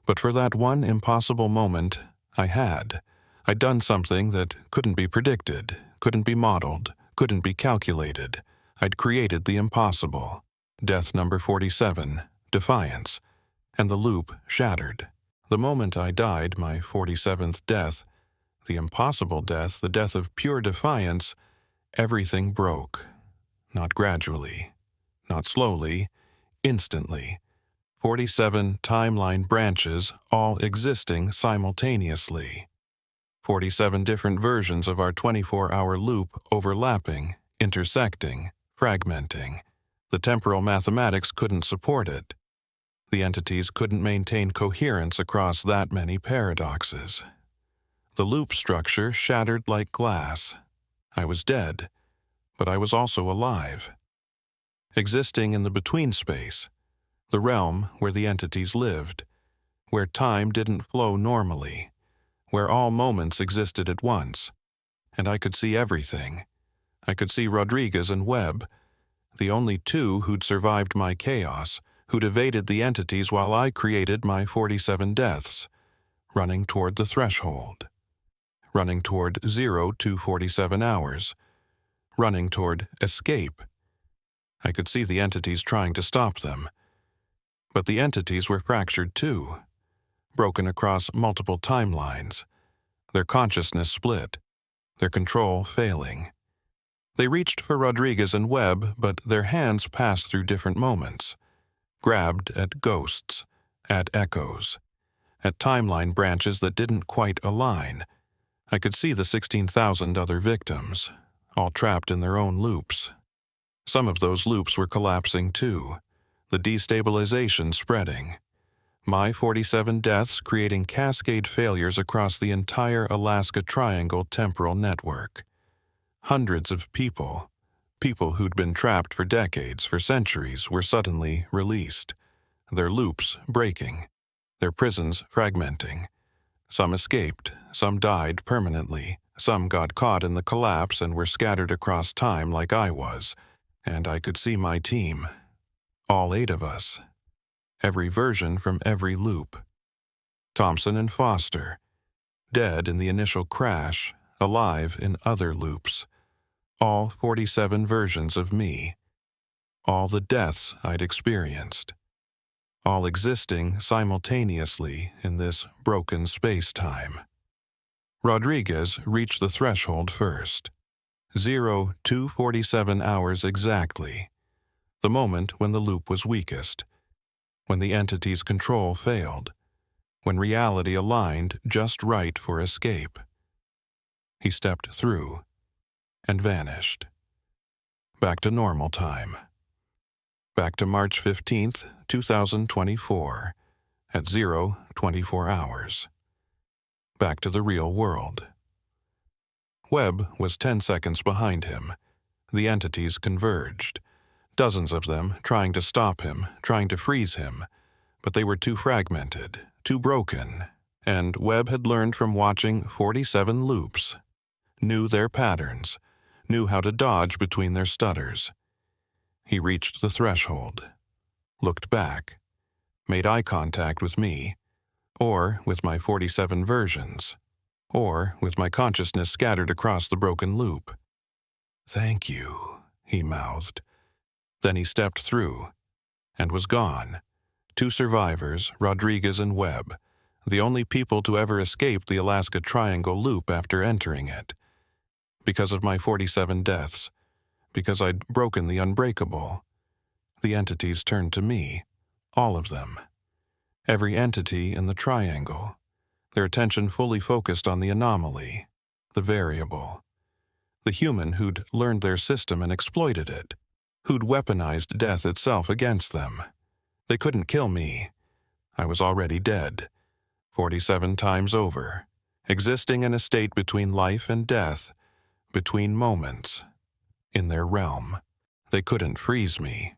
But for that one impossible moment, I'd done something that couldn't be predicted, couldn't be modeled, couldn't be calculated. I'd created the impossible. Death number 47, defiance, and the loop shattered. The moment I died, my 47th death, the impossible death, the death of pure defiance, everything broke. Not gradually, not slowly, instantly. 47 timeline branches, all existing simultaneously. 47 different versions of our 24-hour loop overlapping, intersecting, fragmenting. The temporal mathematics couldn't support it. The entities couldn't maintain coherence across that many paradoxes. The loop structure shattered like glass. I was dead, but I was also alive. Existing in the between space, the realm where the entities lived, where time didn't flow normally, where all moments existed at once, and I could see everything. I could see Rodriguez and Webb, the only two who'd survived my chaos, who'd evaded the entities while I created my 47 deaths, running toward the threshold, running toward 0 to 47 hours, running toward escape. I could see the entities trying to stop them. But the entities were fractured too, broken across multiple timelines, their consciousness split, their control failing. They reached for Rodriguez and Webb, but their hands passed through different moments, grabbed at ghosts, at echoes, at timeline branches that didn't quite align. I could see the 16,000 other victims, all trapped in their own loops. Some of those loops were collapsing too, the destabilization spreading. My 47 deaths creating cascade failures across the entire Alaska Triangle temporal network. Hundreds of people who'd been trapped for decades, for centuries, were suddenly released, their loops breaking, their prisons fragmenting. Some escaped, some died permanently, some got caught in the collapse and were scattered across time like I was, and I could see my team. All 8 of us. Every version from every loop. Thompson and Foster, dead in the initial crash, alive in other loops. All 47 versions of me. All the deaths I'd experienced. All existing simultaneously in this broken space-time. Rodriguez reached the threshold first. 0 to 47 hours exactly. The moment when the loop was weakest, when the entity's control failed, when reality aligned just right for escape. He stepped through and vanished. Back to normal time. Back to March 15th, 2024, at 0:24 hours. Back to the real world. Webb was 10 seconds behind him. The entities converged. Dozens of them trying to stop him, trying to freeze him, but they were too fragmented, too broken, and Webb had learned from watching 47 loops, knew their patterns, knew how to dodge between their stutters. He reached the threshold, looked back, made eye contact with me, or with my 47 versions, or with my consciousness scattered across the broken loop. "Thank you," he mouthed. Then he stepped through, and was gone. 2 survivors, Rodriguez and Webb, the only people to ever escape the Alaska Triangle loop after entering it. Because of my 47 deaths, because I'd broken the unbreakable, the entities turned to me, all of them. Every entity in the triangle, their attention fully focused on the anomaly, the variable, the human who'd learned their system and exploited it, who'd weaponized death itself against them. They couldn't kill me. I was already dead, 47 times over, existing in a state between life and death, between moments, in their realm. They couldn't freeze me.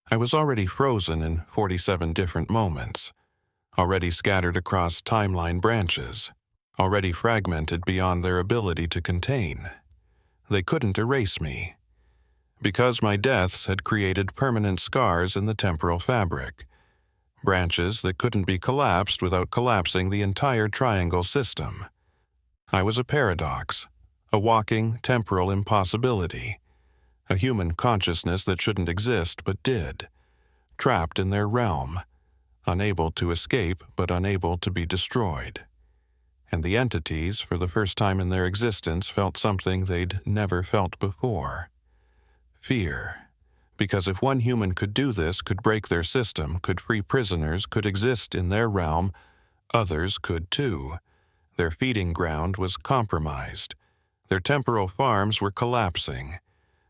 I was already frozen in 47 different moments, already scattered across timeline branches, already fragmented beyond their ability to contain. They couldn't erase me, because my deaths had created permanent scars in the temporal fabric, branches that couldn't be collapsed without collapsing the entire triangle system. I was a paradox, a walking temporal impossibility, a human consciousness that shouldn't exist but did, trapped in their realm, unable to escape but unable to be destroyed. And the entities, for the first time in their existence, felt something they'd never felt before. Fear. Because if one human could do this, could break their system, could free prisoners, could exist in their realm, others could too. Their feeding ground was compromised. Their temporal farms were collapsing.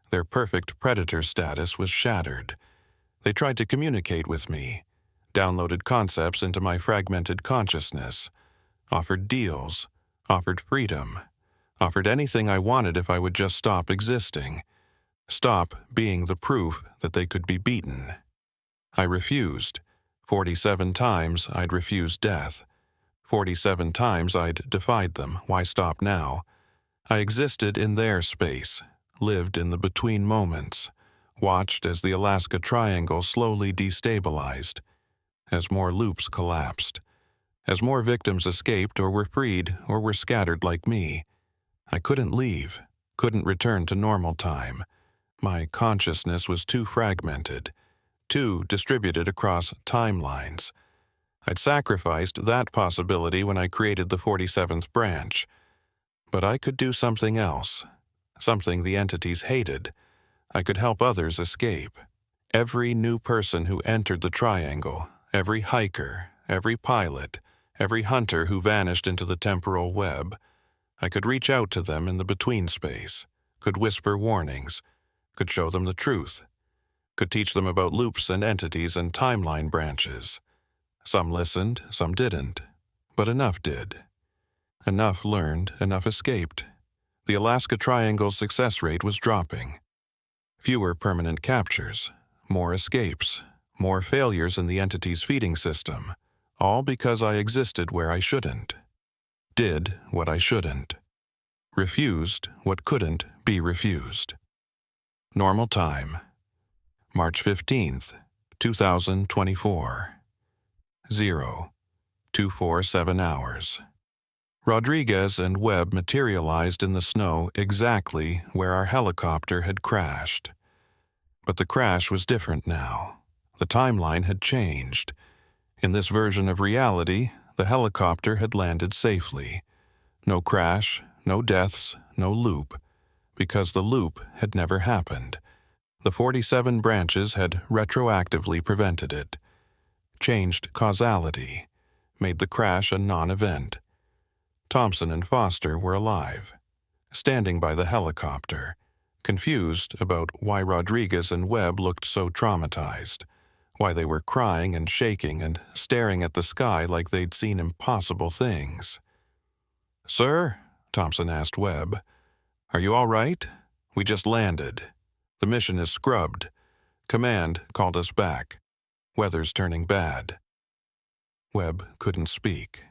Their perfect predator status was shattered. They tried to communicate with me, downloaded concepts into my fragmented consciousness, offered deals, offered freedom, offered anything I wanted if I would just stop existing, stop being the proof that they could be beaten. I refused. 47 times I'd refused death. 47 times I'd defied them. Why stop now? I existed in their space, lived in the between moments, watched as the Alaska Triangle slowly destabilized, as more loops collapsed, as more victims escaped or were freed or were scattered like me. I couldn't leave, couldn't return to normal time. My consciousness was too fragmented, too distributed across timelines. I'd sacrificed that possibility when I created the 47th branch. But I could do something else, something the entities hated. I could help others escape. Every new person who entered the triangle, every hiker, every pilot, every hunter who vanished into the temporal web, I could reach out to them in the between space, could whisper warnings, could show them the truth, could teach them about loops and entities and timeline branches. Some listened, some didn't, but enough did. Enough learned, enough escaped. The Alaska Triangle's success rate was dropping. Fewer permanent captures, more escapes, more failures in the entity's feeding system, all because I existed where I shouldn't, did what I shouldn't, refused what couldn't be refused. Normal time, March 15th, 2024. 0247 hours. Rodriguez and Webb materialized in the snow exactly where our helicopter had crashed. But the crash was different now. The timeline had changed. In this version of reality, the helicopter had landed safely. No crash, no deaths, no loop, because the loop had never happened. The 47 branches had retroactively prevented it, changed causality, made the crash a non-event. Thompson and Foster were alive, standing by the helicopter, confused about why Rodriguez and Webb looked so traumatized, why they were crying and shaking and staring at the sky like they'd seen impossible things. "Sir," Thompson asked Webb, "are you all right? We just landed. The mission is scrubbed. Command called us back. Weather's turning bad." Webb couldn't speak,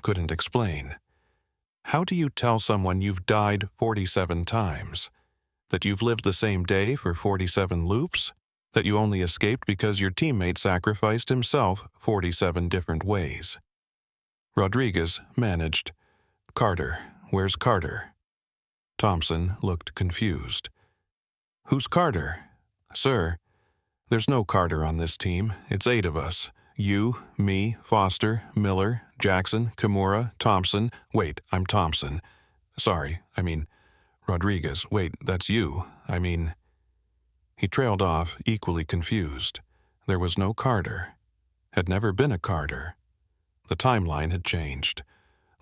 couldn't explain. How do you tell someone you've died 47 times? That you've lived the same day for 47 loops? That you only escaped because your teammate sacrificed himself 47 different ways? Rodriguez managed. "Carter, where's Carter?" Thompson looked confused. "Who's Carter?" "Sir, there's no Carter on this team. It's 8 of us. You, me, Foster, Miller, Jackson, Kimura, Thompson. Wait, I'm Thompson. Sorry, I mean, Rodriguez. Wait, that's you. I mean..." He trailed off, equally confused. There was no Carter. Had never been a Carter. The timeline had changed.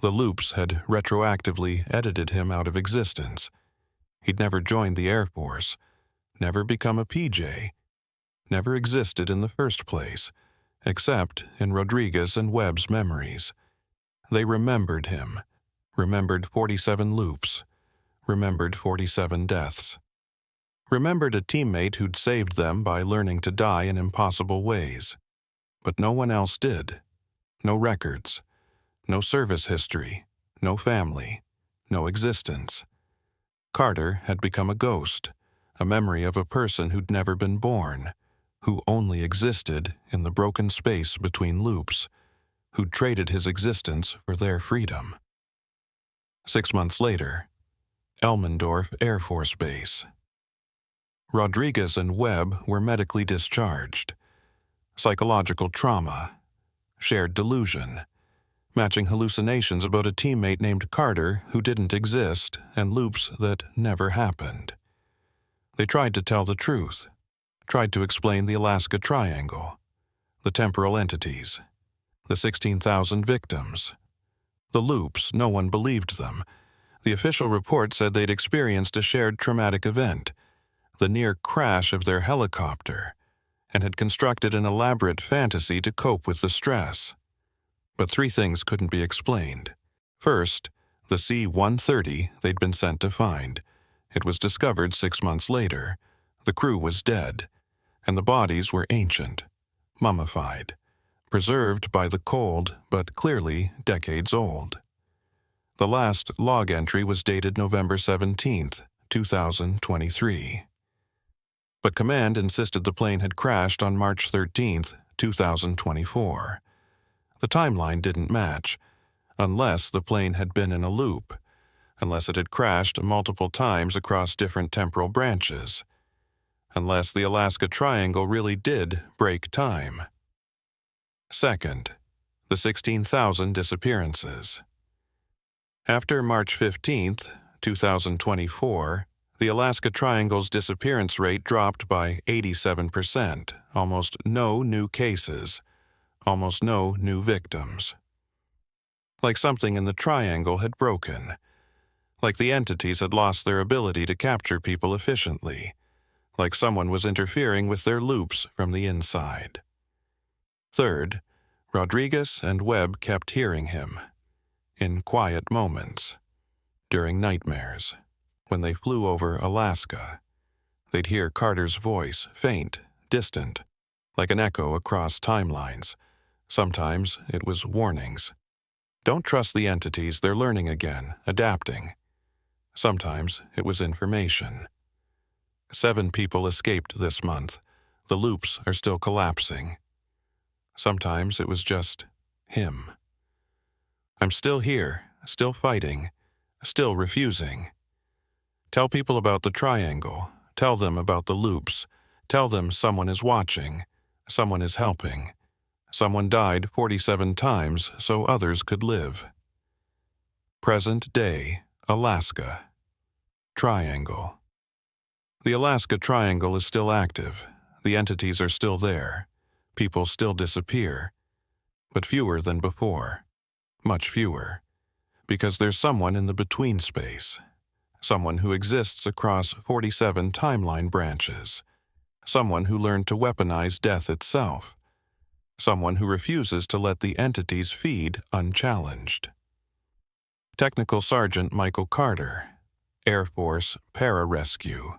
The loops had retroactively edited him out of existence. He'd never joined the Air Force, never become a PJ, never existed in the first place, except in Rodriguez and Webb's memories. They remembered him, remembered 47 loops, remembered 47 deaths. Remembered a teammate who'd saved them by learning to die in impossible ways. But no one else did. No records, no service history, no family, no existence. Carter had become a ghost, a memory of a person who'd never been born, who only existed in the broken space between loops, who'd traded his existence for their freedom. 6 months later, Elmendorf Air Force Base. Rodriguez and Webb were medically discharged. Psychological trauma, shared delusion, matching hallucinations about a teammate named Carter who didn't exist and loops that never happened. They tried to tell the truth, tried to explain the Alaska Triangle, the temporal entities, the 16,000 victims. The loops, no one believed them. The official report said they'd experienced a shared traumatic event, the near crash of their helicopter, and had constructed an elaborate fantasy to cope with the stress. But 3 things couldn't be explained. First, the C-130 they'd been sent to find. It was discovered 6 months later. The crew was dead, and the bodies were ancient, mummified, preserved by the cold, but clearly decades old. The last log entry was dated November 17, 2023. But Command insisted the plane had crashed on March 13, 2024. The timeline didn't match, unless the plane had been in a loop, unless it had crashed multiple times across different temporal branches, unless the Alaska Triangle really did break time. Second, the 16,000 disappearances. After March 15, 2024, the Alaska Triangle's disappearance rate dropped by 87%, almost no new cases, almost no new victims. Like something in the triangle had broken, like the entities had lost their ability to capture people efficiently, like someone was interfering with their loops from the inside. Third, Rodriguez and Webb kept hearing him, in quiet moments, during nightmares. When they flew over Alaska, they'd hear Carter's voice, faint, distant, like an echo across timelines. Sometimes it was warnings. Don't trust the entities, they're learning again, adapting. Sometimes it was information. 7 people escaped this month. The loops are still collapsing. Sometimes it was just him. I'm still here, still fighting, still refusing. Tell people about the triangle. Tell them about the loops. Tell them someone is watching. Someone is helping. Someone died 47 times so others could live. Present day, Alaska. Triangle. The Alaska Triangle is still active. The entities are still there. People still disappear. But fewer than before. Much fewer. Because there's someone in the between space. Someone who exists across 47 timeline branches. Someone who learned to weaponize death itself. Someone who refuses to let the entities feed unchallenged. Technical Sergeant Michael Carter, Air Force Pararescue,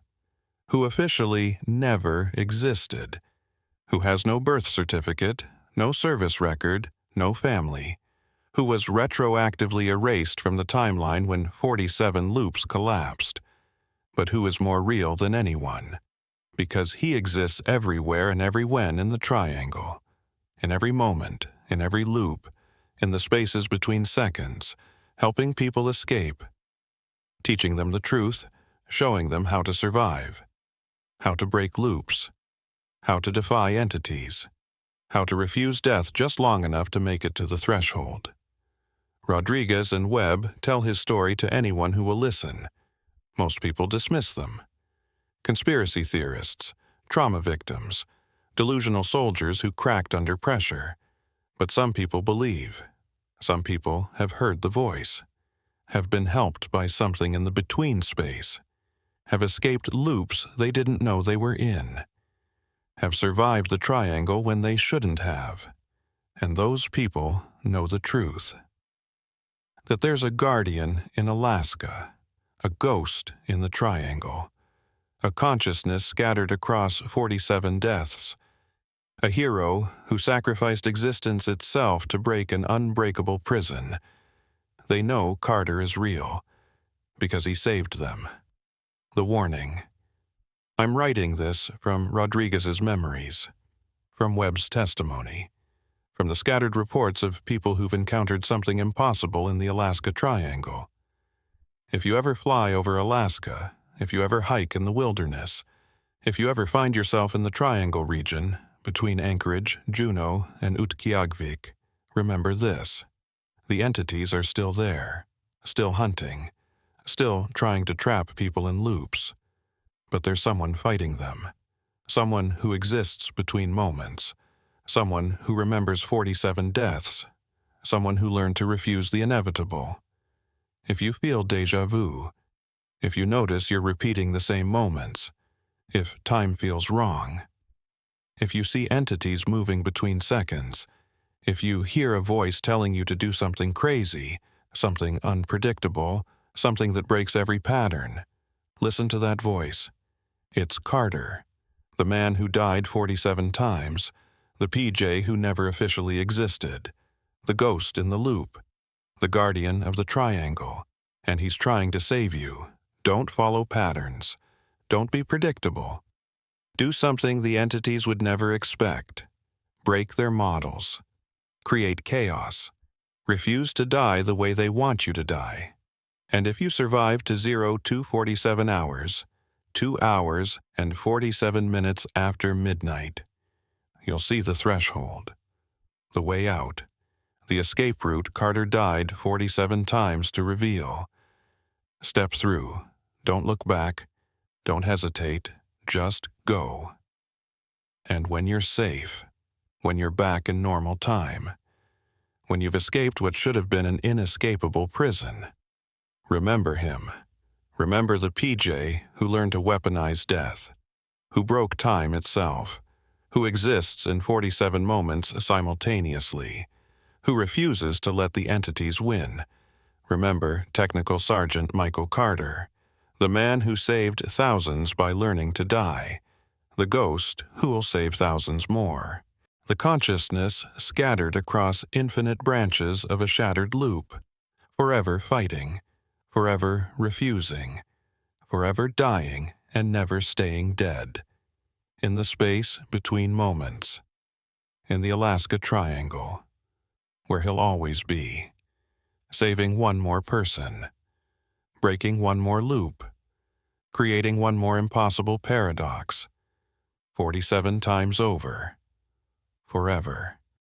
who officially never existed, who has no birth certificate, no service record, no family, who was retroactively erased from the timeline when 47 loops collapsed, but who is more real than anyone, because he exists everywhere and every when in the triangle, in every moment, in every loop, in the spaces between seconds, helping people escape, teaching them the truth, showing them how to survive, how to break loops, how to defy entities, how to refuse death just long enough to make it to the threshold. Rodriguez and Webb tell his story to anyone who will listen. Most people dismiss them. Conspiracy theorists, trauma victims, delusional soldiers who cracked under pressure. But some people believe. Some people have heard the voice, have been helped by something in the between space, have escaped loops they didn't know they were in, have survived the triangle when they shouldn't have. And those people know the truth. That there's a guardian in Alaska, a ghost in the triangle, a consciousness scattered across 47 deaths, a hero who sacrificed existence itself to break an unbreakable prison. They know Carter is real, because he saved them. The warning. I'm writing this from Rodriguez's memories, from Webb's testimony, from the scattered reports of people who've encountered something impossible in the Alaska Triangle. If you ever fly over Alaska, if you ever hike in the wilderness, if you ever find yourself in the Triangle region, between Anchorage, Juneau, and Utqiagvik, remember this. The entities are still there, still hunting, still trying to trap people in loops. But there's someone fighting them, someone who exists between moments, someone who remembers 47 deaths, someone who learned to refuse the inevitable. If you feel déjà vu, if you notice you're repeating the same moments, if time feels wrong, if you see entities moving between seconds, if you hear a voice telling you to do something crazy, something unpredictable, something that breaks every pattern, listen to that voice. It's Carter, the man who died 47 times, the PJ who never officially existed, the ghost in the loop, the guardian of the triangle, and he's trying to save you. Don't follow patterns. Don't be predictable. Do something the entities would never expect. Break their models. Create chaos. Refuse to die the way they want you to die. And if you survive to 0247 hours, 2 hours and 47 minutes after midnight, you'll see the threshold, the way out, the escape route Carter died 47 times to reveal. Step through. Don't look back. Don't hesitate. Just go. And when you're safe, when you're back in normal time, when you've escaped what should have been an inescapable prison, remember him. Remember the PJ who learned to weaponize death, who broke time itself, who exists in 47 moments simultaneously, who refuses to let the entities win. Remember Technical Sergeant Michael Carter, the man who saved thousands by learning to die, the ghost who will save thousands more, the consciousness scattered across infinite branches of a shattered loop, forever fighting, forever refusing, forever dying and never staying dead, in the space between moments, in the Alaska Triangle, where he'll always be, saving one more person, breaking one more loop, creating one more impossible paradox, 47 times over, forever.